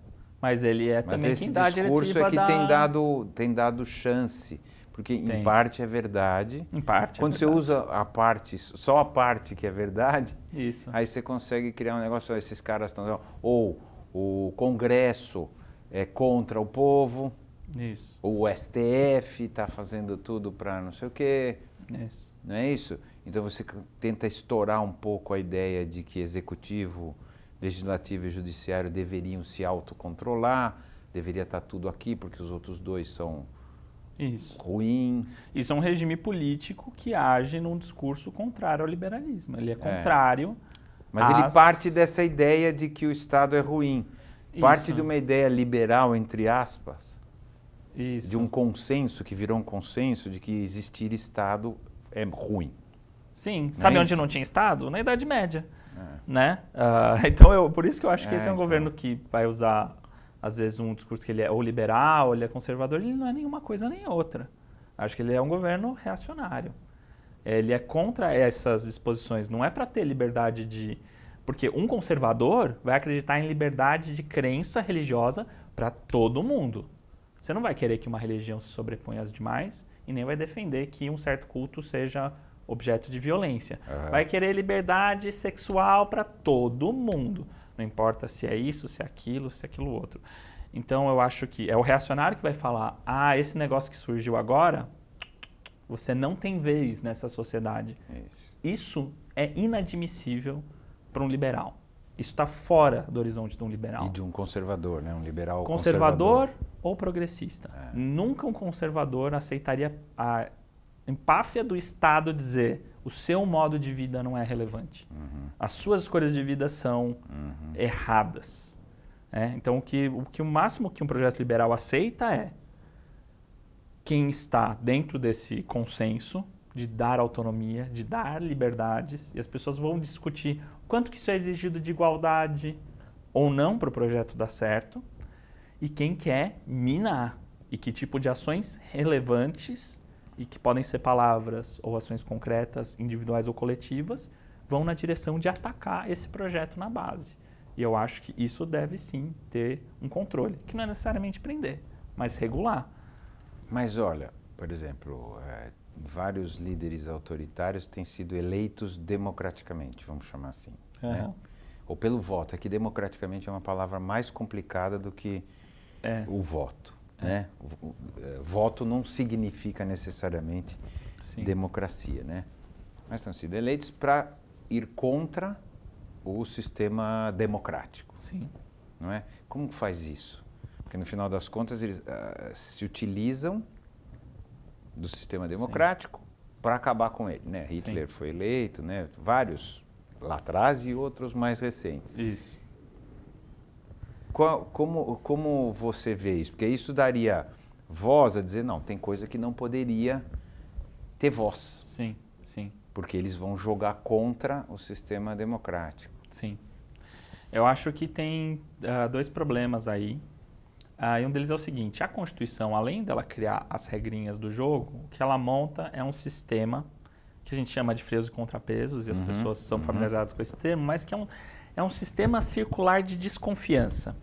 mas ele é também quem dá a diretiva. Mas esse discurso é que tem dado chance, porque em parte é verdade. Em parte quando você usa a parte, só a parte que é verdade, isso. Aí você consegue criar um negócio, esses caras estão... Ou o Congresso é contra o povo. Isso. O STF está fazendo tudo para não sei o quê. Isso. Não é isso? Então você tenta estourar um pouco a ideia de que executivo, legislativo e judiciário deveriam se autocontrolar, deveria estar tudo aqui porque os outros dois são ruins. Isso é um regime político que age num discurso contrário ao liberalismo. Ele é contrário. Mas ele parte dessa ideia de que o Estado é ruim. Parte de uma ideia liberal, entre aspas, de um consenso que virou um consenso de que existir Estado é ruim. Sim. Sabe onde não tinha Estado? Na Idade Média. Né? Então, por isso que eu acho que esse é um governo que vai usar, às vezes, um discurso que ele é ou liberal, ou ele é conservador. Ele não é nenhuma coisa nem outra. Acho que ele é um governo reacionário. Ele é contra essas disposições. Não é para ter liberdade de... Porque um conservador vai acreditar em liberdade de crença religiosa para todo mundo. Você não vai querer que uma religião se sobreponha às demais e nem vai defender que um certo culto seja objeto de violência. Vai querer liberdade sexual para todo mundo. Não importa se é isso, se é aquilo outro. Então eu acho que é o reacionário que vai falar: esse negócio que surgiu agora, você não tem vez nessa sociedade. Isso é inadmissível para um liberal. Isso está fora do horizonte de um liberal. E de um conservador, né? Um liberal conservador ou progressista. Nunca um conservador aceitaria a empáfia do Estado dizer: o seu modo de vida não é relevante. As suas escolhas de vida são erradas. Então, o máximo que um projeto liberal aceita é quem está dentro desse consenso de dar autonomia, de dar liberdades, e as pessoas vão discutir quanto que isso é exigido de igualdade ou não para o projeto dar certo, e quem quer minar, e que tipo de ações relevantes, e que podem ser palavras ou ações concretas, individuais ou coletivas, vão na direção de atacar esse projeto na base. E eu acho que isso deve sim ter um controle, que não é necessariamente prender, mas regular. Mas olha, por exemplo, vários líderes autoritários têm sido eleitos democraticamente, vamos chamar assim. Né? Ou pelo voto. É que democraticamente é uma palavra mais complicada do que o voto. Né? Voto não significa necessariamente democracia, né? Mas estão sendo eleitos para ir contra o sistema democrático. Sim. Não é? Como faz isso? Porque no final das contas eles se utilizam do sistema democrático para acabar com ele, né? Hitler foi eleito, né? Vários lá atrás e outros mais recentes. Isso. Como você vê isso? Porque isso daria voz a dizer, não, tem coisa que não poderia ter voz. Sim, sim. Porque eles vão jogar contra o sistema democrático. Sim. Eu acho que tem dois problemas aí. E um deles é o seguinte: a Constituição, além dela criar as regrinhas do jogo, o que ela monta é um sistema que a gente chama de freios e contrapesos, e as pessoas são familiarizadas com esse termo, mas que é um sistema circular de desconfiança.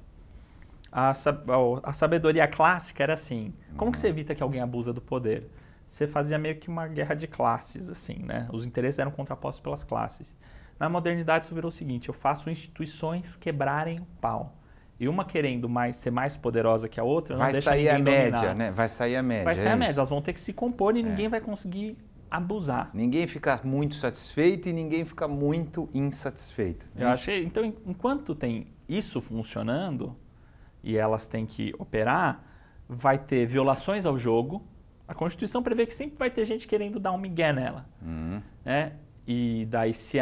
A sabedoria clássica era assim: como que você evita que alguém abusa do poder? Você fazia meio que uma guerra de classes, assim, né? Os interesses eram contrapostos pelas classes. Na modernidade isso virou o seguinte: eu faço instituições quebrarem o pau. E uma querendo ser mais poderosa que a outra, não deixa ninguém dominar. Vai sair a média, né? Vai sair a média. Vai sair a média. Elas vão ter que se compor e ninguém vai conseguir abusar. Ninguém fica muito satisfeito e ninguém fica muito insatisfeito. Eu achei. Então, enquanto tem isso funcionando e elas têm que operar, vai ter violações ao jogo. A Constituição prevê que sempre vai ter gente querendo dar um migué nela. Né? E daí, se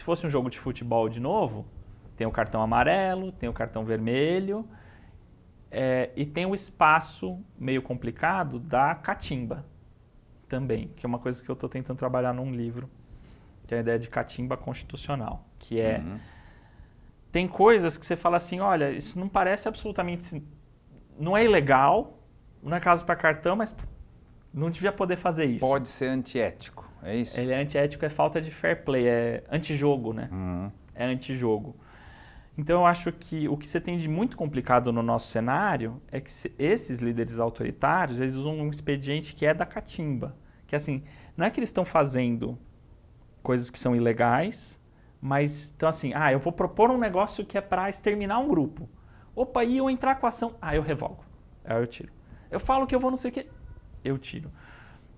fosse um jogo de futebol de novo, tem o cartão amarelo, tem o cartão vermelho, e tem o espaço meio complicado da catimba também, que é uma coisa que eu estou tentando trabalhar num livro, que é a ideia de catimba constitucional, que tem coisas que você fala assim: olha, isso não parece absolutamente... Não é ilegal, não é caso para cartão, mas não devia poder fazer isso. Pode ser antiético, é isso? Ele é antiético, é falta de fair play, é antijogo, né? É antijogo. Então eu acho que o que você tem de muito complicado no nosso cenário é que esses líderes autoritários, eles usam um expediente que é da catimba. Que assim, não é que eles estão fazendo coisas que são ilegais, mas estão assim: eu vou propor um negócio que é para exterminar um grupo. Opa, e eu entrar com a ação? Ah, eu revogo. Aí eu tiro. Eu falo que eu vou não sei o quê, eu tiro.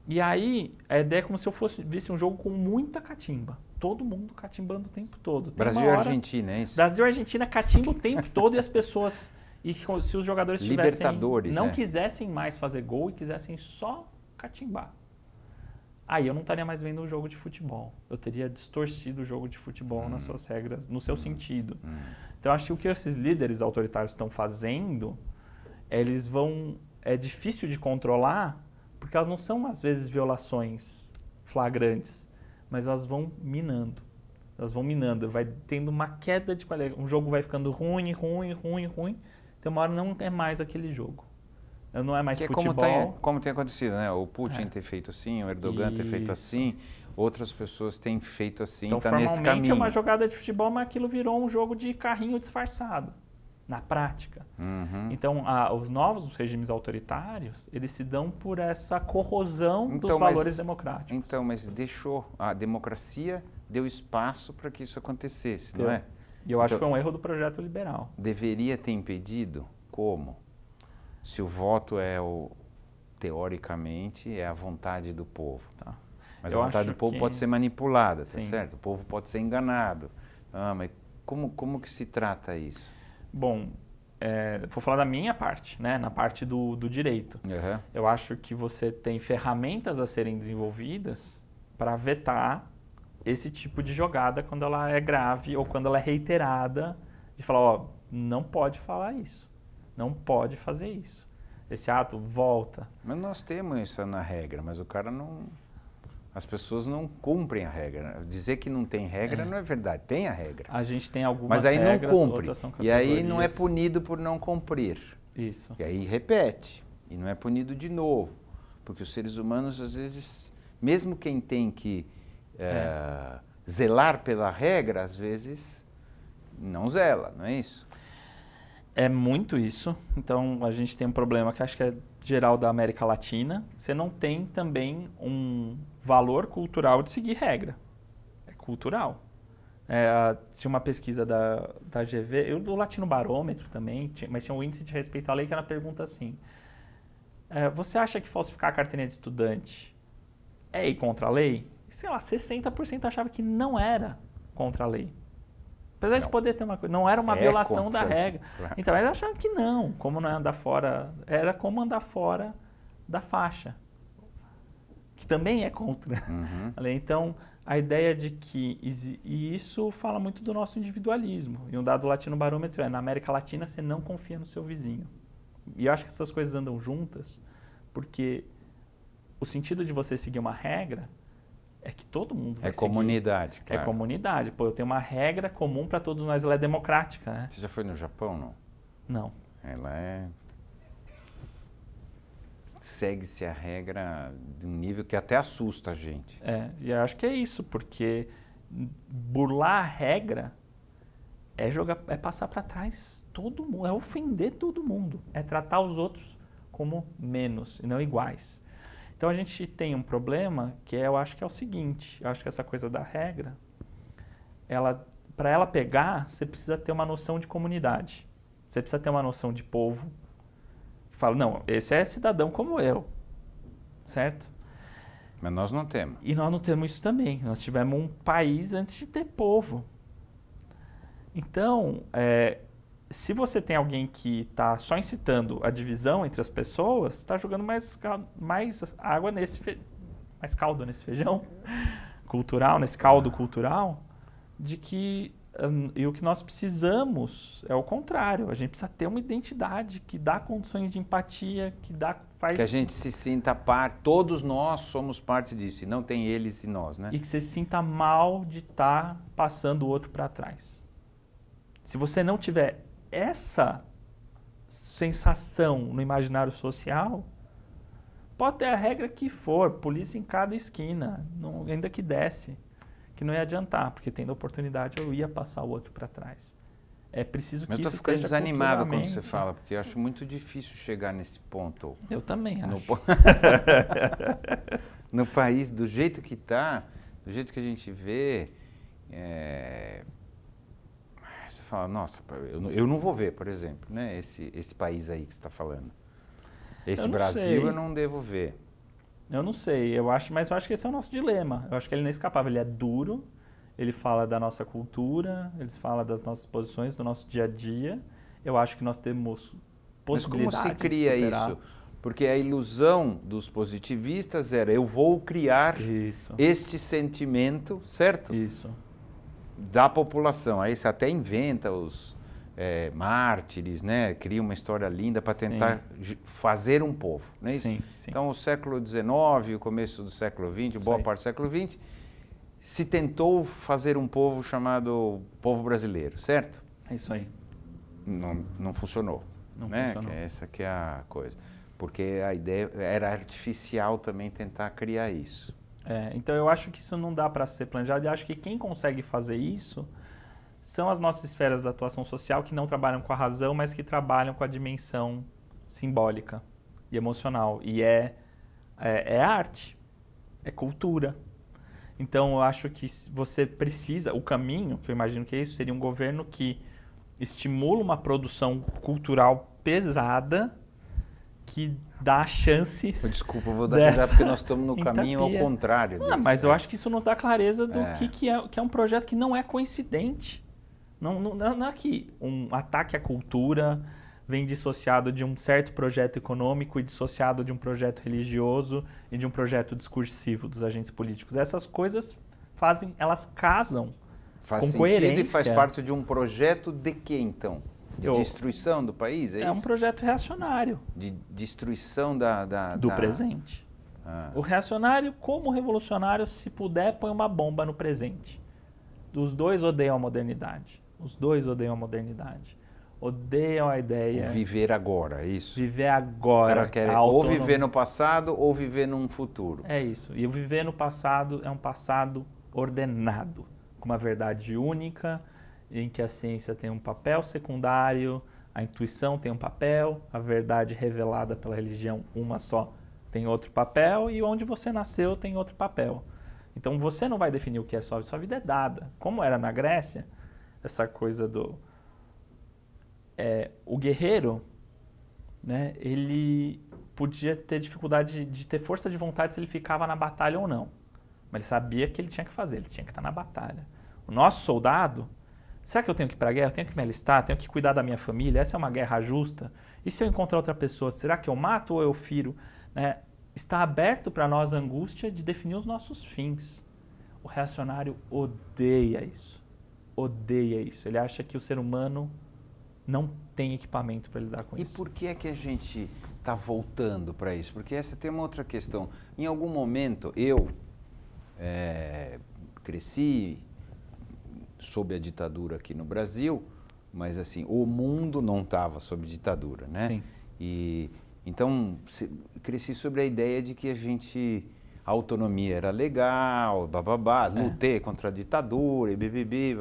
E aí, a ideia é como se eu visse um jogo com muita catimba. Todo mundo catimbando o tempo todo. Tem Brasil e Argentina, é isso? Brasil e Argentina catimba o tempo todo e as pessoas... E se os jogadores não quisessem mais fazer gol e quisessem só catimbar. Aí eu não estaria mais vendo um jogo de futebol. Eu teria distorcido o jogo de futebol nas suas regras, no seu sentido. Então, acho que o que esses líderes autoritários estão fazendo, eles vão... É difícil de controlar, porque elas não são, às vezes, violações flagrantes, mas elas vão minando. Elas vão minando, vai tendo uma queda de qualidade. Um jogo vai ficando ruim. Então, uma hora não é mais aquele jogo. Não é mais futebol. Como tem acontecido, né? O Putin ter feito assim, o Erdogan ter feito assim, outras pessoas têm feito assim, então, tá nesse caminho. Formalmente é uma jogada de futebol, mas aquilo virou um jogo de carrinho disfarçado, na prática. Então, os novos regimes autoritários, eles se dão por essa corrosão dos valores democráticos. Então, mas a democracia deu espaço para que isso acontecesse, não é? E eu acho que foi um erro do projeto liberal. Deveria ter impedido? Como? Se o voto teoricamente, é a vontade do povo. Tá. Mas a vontade do povo pode ser manipulada, tá certo? O povo pode ser enganado. Mas como que se trata isso? Bom, vou falar da minha parte, né? Na parte do direito. Eu acho que você tem ferramentas a serem desenvolvidas para vetar esse tipo de jogada quando ela é grave ou quando ela é reiterada, de falar, não pode falar isso, não pode fazer isso. Esse ato volta. Mas nós temos isso na regra, mas o cara não... As pessoas não cumprem a regra. Dizer que não tem regra não é verdade, tem a regra. A gente tem algumas mas aí regras, não cumpre. Outras são e aí não é punido por não cumprir. Isso. E aí repete. E não é punido de novo. Porque os seres humanos, às vezes, mesmo quem tem que zelar pela regra, às vezes não zela, não é isso? É muito isso. Então, a gente tem um problema que acho que é geral da América Latina. Você não tem também um valor cultural de seguir regra. É cultural. Tinha uma pesquisa da GV, do Latino Barômetro também, mas tinha um índice de respeito à lei que era uma pergunta assim. Você acha que falsificar a carteirinha de estudante é ir contra a lei? Sei lá, 60% achava que não era contra a lei. Apesar de poder ter uma coisa, não era uma violação da regra. Claro. Então, eles achavam que não, como não é andar fora, era como andar fora da faixa, que também é contra a lei. Então, a ideia de que, e isso fala muito do nosso individualismo, e um dado Latino Barômetro na América Latina você não confia no seu vizinho. E eu acho que essas coisas andam juntas, porque o sentido de você seguir uma regra é que todo mundo vai seguir. Comunidade, claro. É comunidade. Pô, eu tenho uma regra comum para todos nós, ela é democrática, né? Você já foi no Japão, não? Não. Ela segue-se a regra de um nível que até assusta a gente. E eu acho que é isso, porque burlar a regra é passar para trás todo mundo, é ofender todo mundo, é tratar os outros como menos e não iguais. Então, a gente tem um problema que eu acho que é o seguinte, eu acho que essa coisa da regra, para ela pegar, você precisa ter uma noção de comunidade, você precisa ter uma noção de povo, que fala, não, esse é cidadão como eu, certo? Mas nós não temos. E nós não temos isso também, nós tivemos um país antes de ter povo. Então, se você tem alguém que está só incitando a divisão entre as pessoas, está jogando mais água mais caldo nesse feijão cultural, nesse caldo cultural, de que e o que nós precisamos é o contrário. A gente precisa ter uma identidade que dá condições de empatia, faz... Que a gente se sinta parte, todos nós somos parte disso, e não tem eles e nós, né? E que você se sinta mal de estar passando o outro para trás. Se você não tiver essa sensação no imaginário social, pode ter a regra que for, polícia em cada esquina, ainda que desse, que não ia adiantar, porque tendo a oportunidade eu ia passar o outro para trás. É preciso que isso esteja eu estou ficando desanimado quando você fala, porque eu acho muito difícil chegar nesse ponto. Eu também acho. No país, do jeito que está, do jeito que a gente vê, Você fala, nossa, eu não vou ver, por exemplo, né? Esse país aí que você está falando. Esse Brasil eu não devo ver. Eu não sei, mas eu acho que esse é o nosso dilema. Eu acho que ele não é inescapável, ele é duro, ele fala da nossa cultura, ele fala das nossas posições, do nosso dia a dia. Eu acho que nós temos possibilidade. Mas como se cria isso? Porque a ilusão dos positivistas era eu vou criar este sentimento, certo? Isso. Da população. Aí você até inventa os mártires, né? Cria uma história linda para tentar fazer um povo. Não é isso? Sim, sim. Então o século XIX, o começo do século XX, boa parte do século XX, se tentou fazer um povo chamado povo brasileiro, certo? É isso aí. Não funcionou. Não né? funcionou. Essa que é a coisa. Porque a ideia era artificial também tentar criar isso. Então eu acho que isso não dá para ser planejado e acho que quem consegue fazer isso são as nossas esferas de atuação social que não trabalham com a razão, mas que trabalham com a dimensão simbólica e emocional. E é arte, é cultura. Então eu acho que você precisa, o caminho, que eu imagino que é isso, seria um governo que estimula uma produção cultural pesada que dá chances. Desculpa, eu vou dar risada porque nós estamos no caminho ao contrário disso. Mas eu acho que isso nos dá clareza do que é um projeto que não é coincidente. Não é que um ataque à cultura vem dissociado de um certo projeto econômico e dissociado de um projeto religioso e de um projeto discursivo dos agentes políticos. Essas coisas elas casam faz com sentido coerência. E faz parte de um projeto de quê, então? De destruição do país, é isso? É um projeto reacionário. De destruição do presente. O reacionário, como o revolucionário, se puder, põe uma bomba no presente. Os dois odeiam a modernidade. Odeiam a ideia. O viver agora, é isso? Viver agora. O cara quer ou viver no passado ou viver num futuro. É isso. E o viver no passado é um passado ordenado, com uma verdade única, em que a ciência tem um papel secundário, a intuição tem um papel, a verdade revelada pela religião, uma só, tem outro papel, e onde você nasceu tem outro papel. Então você não vai definir o que é sua vida é dada. Como era na Grécia, essa coisa o guerreiro, né, ele podia ter dificuldade de ter força de vontade se ele ficava na batalha ou não. Mas ele sabia que ele tinha que fazer, ele tinha que estar na batalha. O nosso soldado, será que eu tenho que ir para a guerra? Eu tenho que me alistar? Tenho que cuidar da minha família? Essa é uma guerra justa? E se eu encontrar outra pessoa, será que eu mato ou eu firo? Né? Está aberto para nós a angústia de definir os nossos fins. O reacionário odeia isso. Odeia isso. Ele acha que o ser humano não tem equipamento para lidar com isso. E por que é que a gente está voltando para isso? Porque essa tem uma outra questão. Em algum momento, eu cresci sob a ditadura aqui no Brasil, mas assim, o mundo não estava sob ditadura, né? Sim. E então cresci sobre a ideia de que a autonomia era legal, lutei contra a ditadura e bibibi,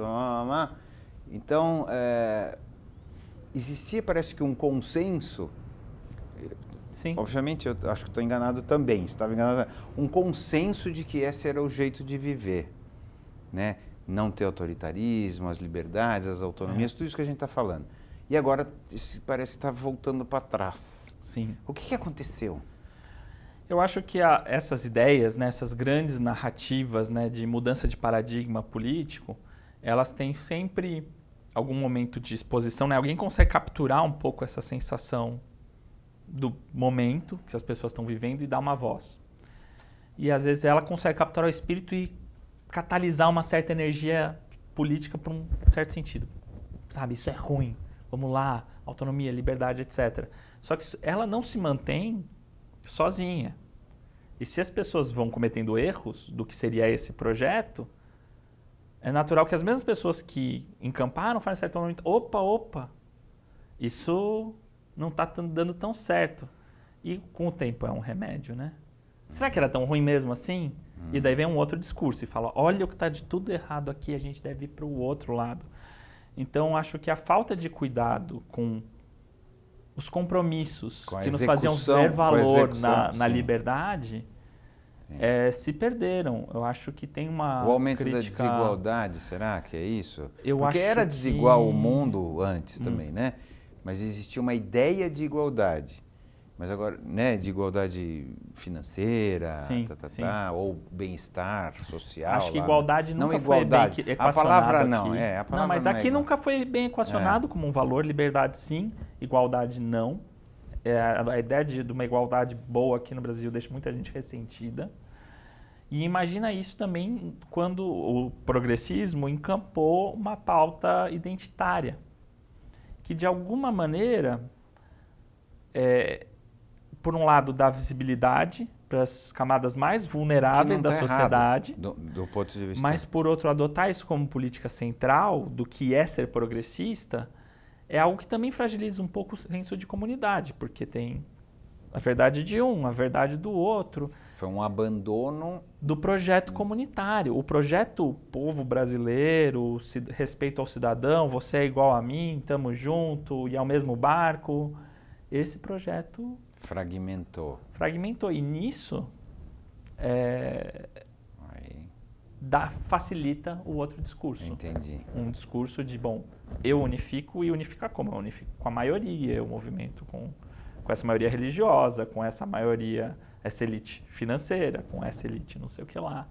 Então, existia, parece que um consenso. Sim. Obviamente, eu acho que estou enganado também, estava enganado. Um consenso de que esse era o jeito de viver, né? Não ter autoritarismo, as liberdades, as autonomias, tudo isso que a gente está falando. E agora isso parece estar voltando para trás. Sim. O que aconteceu? Eu acho que essas ideias, né, essas grandes narrativas, né, de mudança de paradigma político, elas têm sempre algum momento de exposição, né? Alguém consegue capturar um pouco essa sensação do momento que as pessoas estão vivendo e dar uma voz. E às vezes ela consegue capturar o espírito e catalisar uma certa energia política para um certo sentido. Sabe, isso é ruim, vamos lá, autonomia, liberdade, etc. Só que ela não se mantém sozinha. E se as pessoas vão cometendo erros do que seria esse projeto, é natural que as mesmas pessoas que encamparam falem certo momento, opa, isso não está dando tão certo. E com o tempo é um remédio, né? Será que era tão ruim mesmo assim? E daí vem um outro discurso e fala, olha o que está de tudo errado aqui, a gente deve ir para o outro lado. Então, acho que a falta de cuidado com os compromissos que nos faziam ver valor na liberdade se perderam. Eu acho que tem uma O aumento crítica... da desigualdade, será que é isso? Eu Porque acho era desigual o que... mundo antes também, né? Mas existia uma ideia de igualdade. Mas agora, né, de igualdade financeira, Sim. ou bem-estar social. Acho que lá, igualdade não nunca igualdade. foi bem equacionado. A palavra aqui. não, a palavra não, mas não aqui é nunca foi bem equacionado como um valor. Liberdade sim, igualdade não. A ideia de uma igualdade boa aqui no Brasil deixa muita gente ressentida. E imagina isso também quando o progressismo encampou uma pauta identitária, que de alguma maneira, por um lado, dá visibilidade para as camadas mais vulneráveis da sociedade, do ponto de vista... mas por outro, adotar isso como política central do que é ser progressista é algo que também fragiliza um pouco o senso de comunidade, porque tem a verdade de um, a verdade do outro. Foi um abandono do projeto comunitário. O projeto povo brasileiro, respeito ao cidadão, você é igual a mim, estamos juntos e é o mesmo barco. Esse projeto fragmentou. E nisso facilita o outro discurso. Entendi. Um discurso de, eu unifico e unificar como? Eu unifico com a maioria, eu movimento com essa maioria religiosa, com essa maioria, essa elite financeira, com essa elite não sei o que lá.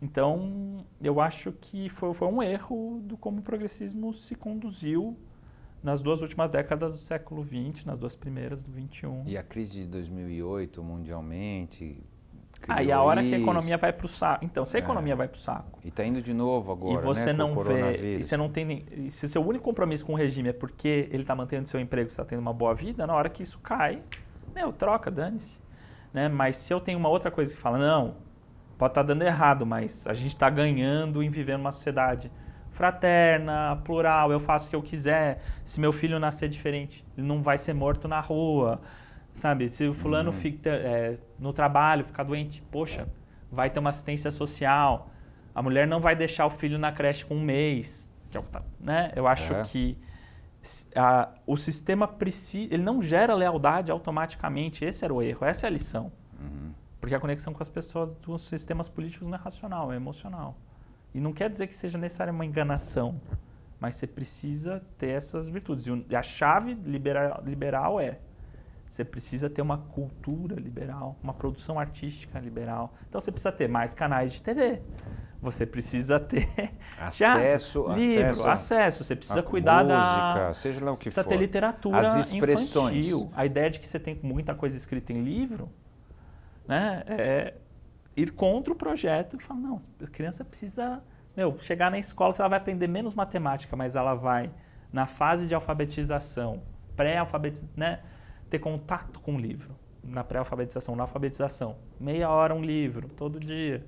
Então, eu acho que foi um erro do como o progressismo se conduziu nas 2 últimas décadas do século XX, nas 2 primeiras do XXI. E a crise de 2008, mundialmente... E a hora que a economia vai para o saco. Então, se a economia vai para o saco... E está indo de novo agora, e você né, não vê, e você não tem... E se o seu único compromisso com o regime é porque ele está mantendo seu emprego, você está tendo uma boa vida, na hora que isso cai, troca, dane-se. Né? Mas se eu tenho uma outra coisa que fala, não, pode estar dando errado, mas a gente está ganhando em viver numa sociedade fraterna, plural, eu faço o que eu quiser. Se meu filho nascer diferente, ele não vai ser morto na rua. Sabe, se o fulano fica no trabalho, ficar doente, poxa, vai ter uma assistência social. A mulher não vai deixar o filho na creche com 1 mês. Que é o que né? Eu acho que o sistema precisa, ele não gera lealdade automaticamente. Esse era o erro, essa é a lição. Porque a conexão com as pessoas dos sistemas políticos não é racional, é emocional. E não quer dizer que seja necessária uma enganação, mas você precisa ter essas virtudes. E a chave liberal você precisa ter uma cultura liberal, uma produção artística liberal. Então você precisa ter mais canais de TV. Você precisa ter acesso, Você precisa cuidar música, seja lá o que for. Precisa ter literatura as expressões. Infantil. A ideia de que você tem muita coisa escrita em livro, né, é ir contra o projeto e falar, não, a criança precisa... chegar na escola, ela vai aprender menos matemática, mas ela vai, na fase de alfabetização, pré-alfabetização, né, ter contato com o livro. Na pré-alfabetização, na alfabetização. Meia hora um livro, todo dia.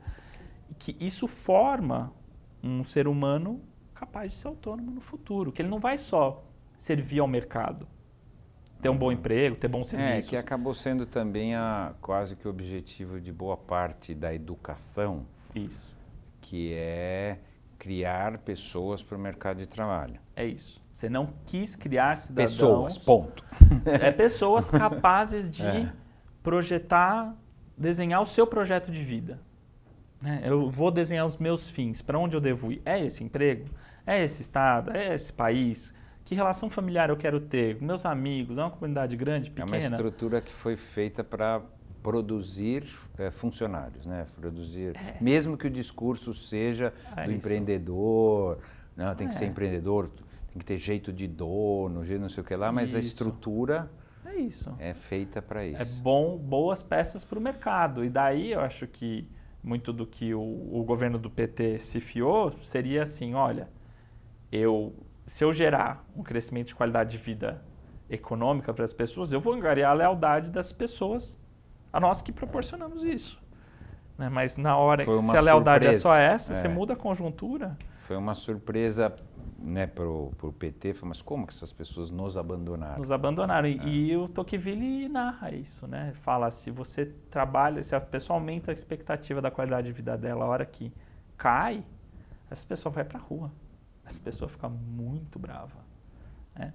E que isso forma um ser humano capaz de ser autônomo no futuro. Que ele não vai só servir ao mercado. Ter um bom emprego, ter bons serviços. Que acabou sendo também quase que o objetivo de boa parte da educação. Isso. Que é criar pessoas para o mercado de trabalho. É isso. Você não quis criar cidadãos... Pessoas, ponto. Pessoas capazes de projetar, desenhar o seu projeto de vida. Eu vou desenhar os meus fins. Para onde eu devo ir? É esse emprego? É esse estado? É esse país? Que relação familiar eu quero ter? Meus amigos? É uma comunidade grande, pequena? É uma estrutura que foi feita para produzir funcionários, né? Mesmo que o discurso seja do empreendedor, não, tem que ser empreendedor, tem que ter jeito de dono, jeito não sei o que lá, mas a estrutura é feita para isso. É boas peças para o mercado. E daí eu acho que muito do que o governo do PT se fiou seria assim, olha, se eu gerar um crescimento de qualidade de vida econômica para as pessoas, eu vou angariar a lealdade das pessoas a nós que proporcionamos isso. Né? Mas na hora que se a lealdade é só essa, você muda a conjuntura. Foi uma surpresa, né, para o PT, mas como que essas pessoas nos abandonaram? Nos abandonaram. E o Tocqueville narra isso, né? Fala, se você trabalha, se a pessoa aumenta a expectativa da qualidade de vida dela, a hora que cai, essa pessoa vai para a rua. Essa pessoa fica muito brava. Né?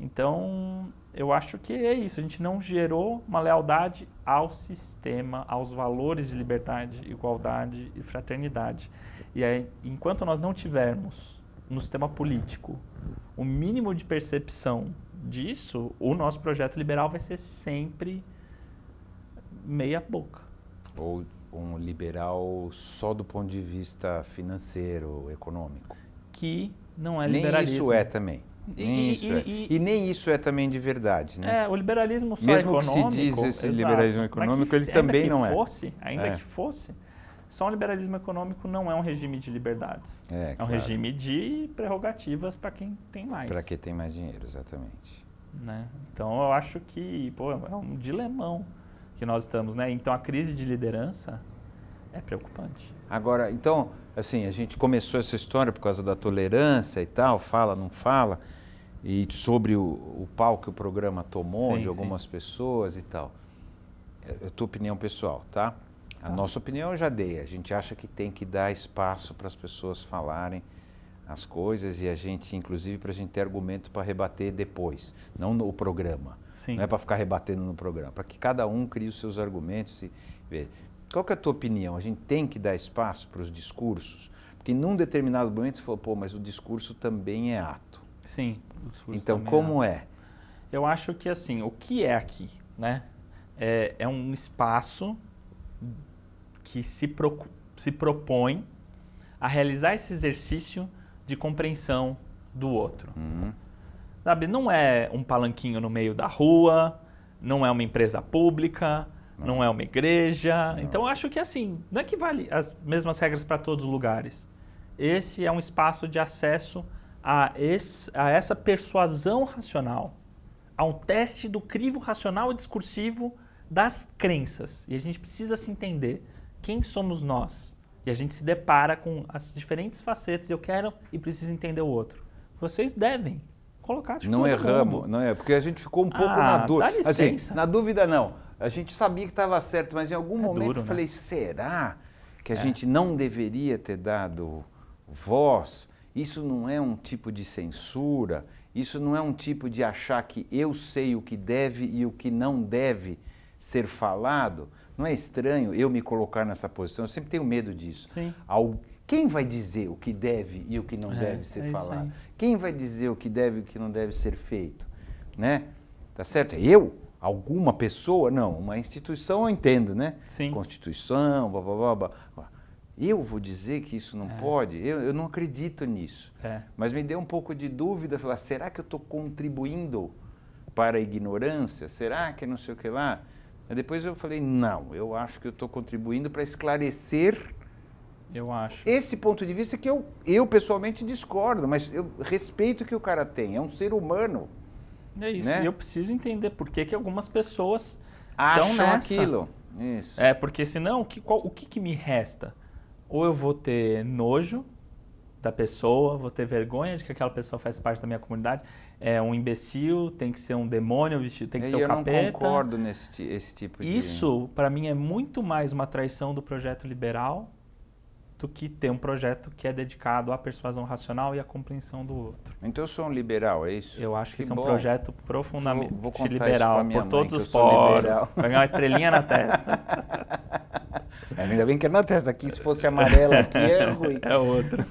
Então, eu acho que é isso. A gente não gerou uma lealdade ao sistema, aos valores de liberdade, igualdade e fraternidade. E aí, enquanto nós não tivermos no sistema político o mínimo de percepção disso, o nosso projeto liberal vai ser sempre meia boca. Ou um liberal só do ponto de vista financeiro, econômico. Que não é Nem liberalismo. isso é também. E nem isso é também de verdade, né? O liberalismo só mesmo econômico... que se diz esse exato, liberalismo econômico, ele também não é. Ainda que fosse, só um liberalismo econômico não é um regime de liberdades. É um regime de prerrogativas para quem tem mais. Para quem tem mais dinheiro, exatamente. Né? Então, eu acho que é um dilemão que nós estamos, né? Então, a crise de liderança é preocupante. Agora, então, assim, a gente começou essa história por causa da tolerância e tal, fala, não fala, e sobre o pau que o programa tomou de algumas pessoas e tal. É a tua opinião pessoal, tá? A nossa opinião eu já dei. A gente acha que tem que dar espaço para as pessoas falarem as coisas e a gente, inclusive, para a gente ter argumento para rebater depois, não no programa. Sim. Não é para ficar rebatendo no programa, para que cada um crie os seus argumentos e veja. Qual que é a tua opinião? A gente tem que dar espaço para os discursos? Porque num determinado momento você falou, pô, mas o discurso também é ato. Sim, o discurso então, também como é? Eu acho que, assim, o que é aqui, né? É um espaço que se propõe a realizar esse exercício de compreensão do outro. Sabe, não é um palanquinho no meio da rua, não é uma empresa pública, não é uma igreja. Não. Então, eu acho que assim, não é que vale as mesmas regras para todos os lugares. Esse é um espaço de acesso a essa persuasão racional, a um teste do crivo racional e discursivo das crenças. E a gente precisa se entender quem somos nós. E a gente se depara com as diferentes facetas. Eu quero e preciso entender o outro. Vocês devem colocar de Não erramos, não é? Porque a gente ficou um pouco na dúvida. Dá licença. Assim, na dúvida não. A gente sabia que estava certo, mas em algum momento duro, eu falei, será que a gente não deveria ter dado voz? Isso não é um tipo de censura? Isso não é um tipo de achar que eu sei o que deve e o que não deve ser falado? Não é estranho eu me colocar nessa posição? Eu sempre tenho medo disso. Sim. Quem vai dizer o que deve e o que não deve ser falado? Quem vai dizer o que deve e o que não deve ser feito? Né? Tá certo? Eu? Alguma pessoa? Não. Uma instituição eu entendo, né? Sim. Constituição, blá, blá, blá, blá. Eu vou dizer que isso não pode? Eu não acredito nisso. Mas me deu um pouco de dúvida, falar, será que eu estou contribuindo para a ignorância? Será que não sei o que lá? Mas depois eu falei, não, eu acho que eu estou contribuindo para esclarecer esse ponto de vista que eu pessoalmente discordo, mas eu respeito o que o cara tem, é um ser humano. É isso, né? E eu preciso entender por que algumas pessoas acham aquilo. Isso. Porque senão, o que me resta? Ou eu vou ter nojo da pessoa, vou ter vergonha de que aquela pessoa faz parte da minha comunidade, é um imbecil, tem que ser um demônio, tem que ser o capeta. Eu não concordo nesse tipo de... Isso, para mim, é muito mais uma traição do projeto liberal do que ter um projeto que é dedicado à persuasão racional e à compreensão do outro. Então eu sou um liberal, é isso? Eu acho que isso é um projeto profundamente vou liberal, por todos os poros. Vai ganhar uma estrelinha na testa. Ainda bem que é na testa, aqui se fosse amarelo aqui é ruim. É outro.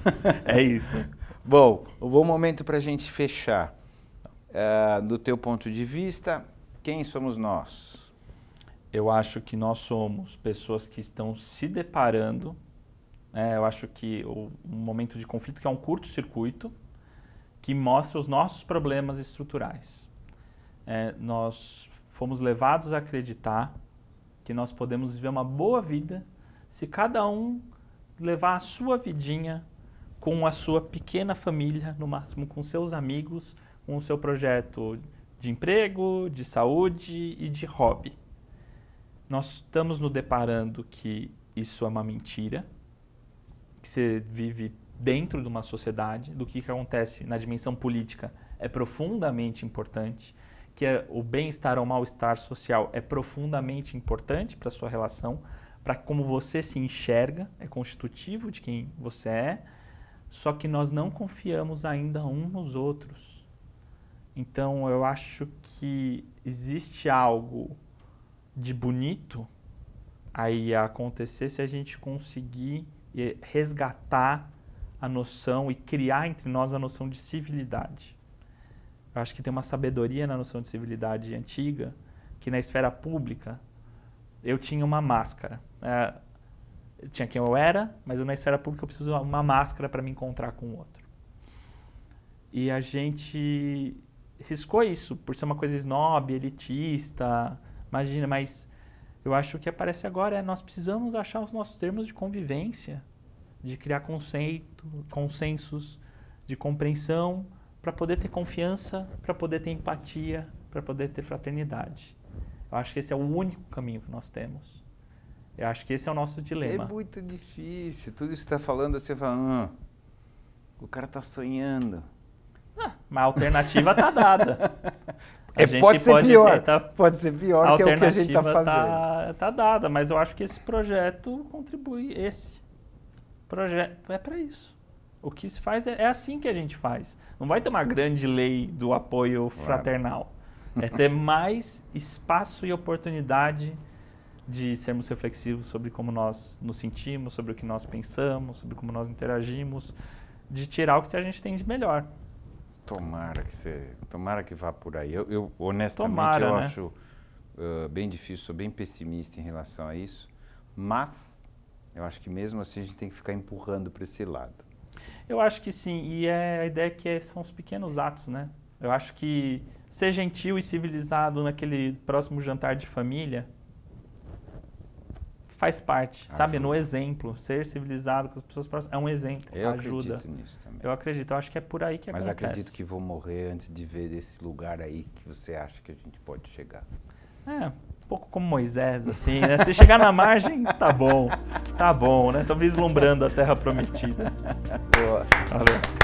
É isso. Bom, um bom momento para a gente fechar. Do teu ponto de vista, quem somos nós? Eu acho que nós somos pessoas que estão se deparando. Eu acho que um momento de conflito que é um curto-circuito que mostra os nossos problemas estruturais. Nós fomos levados a acreditar que nós podemos viver uma boa vida se cada um levar a sua vidinha com a sua pequena família, no máximo com seus amigos, com o seu projeto de emprego, de saúde e de hobby. Nós estamos nos deparando que isso é uma mentira, que você vive dentro de uma sociedade, do que acontece na dimensão política é profundamente importante, que o bem-estar ou mal-estar social é profundamente importante para a sua relação, para como você se enxerga, é constitutivo de quem você é, só que nós não confiamos ainda uns nos outros. Então, eu acho que existe algo de bonito aí a acontecer se a gente conseguir resgatar a noção e criar entre nós a noção de civilidade. Eu acho que tem uma sabedoria na noção de civilidade antiga, que na esfera pública eu tinha uma máscara. Eu tinha quem eu era, mas na esfera pública eu preciso de uma máscara para me encontrar com o outro. E a gente riscou isso por ser uma coisa snob, elitista, imagina, mas eu acho que aparece agora nós precisamos achar os nossos termos de convivência, de criar consensos, de compreensão, para poder ter confiança, para poder ter empatia, para poder ter fraternidade. Eu acho que esse é o único caminho que nós temos. Eu acho que esse é o nosso dilema. É muito difícil. Tudo isso que você está falando, você fala, o cara está sonhando. Mas a alternativa está dada. Pode ser pior que é o que a gente está fazendo. Está dada, mas eu acho que esse projeto contribui. Esse projeto é para isso. O que se faz é assim que a gente faz. Não vai ter uma grande lei do apoio fraternal. É ter mais espaço e oportunidade de sermos reflexivos sobre como nós nos sentimos, sobre o que nós pensamos, sobre como nós interagimos, de tirar o que a gente tem de melhor. Tomara que vá por aí. Eu honestamente, eu acho bem difícil, sou bem pessimista em relação a isso, mas eu acho que mesmo assim a gente tem que ficar empurrando para esse lado. Eu acho que sim, e a ideia que são os pequenos atos, né? Eu acho que ser gentil e civilizado naquele próximo jantar de família faz parte, sabe? No exemplo, ser civilizado com as pessoas próximas é um exemplo, ajuda. Eu acredito nisso também. Eu acredito, eu acho que é por aí que acontece. Mas acredito que vou morrer antes de ver esse lugar aí que você acha que a gente pode chegar. Um pouco como Moisés, assim, né? Se chegar na margem, tá bom, né? Tô vislumbrando a terra prometida. Boa. Valeu.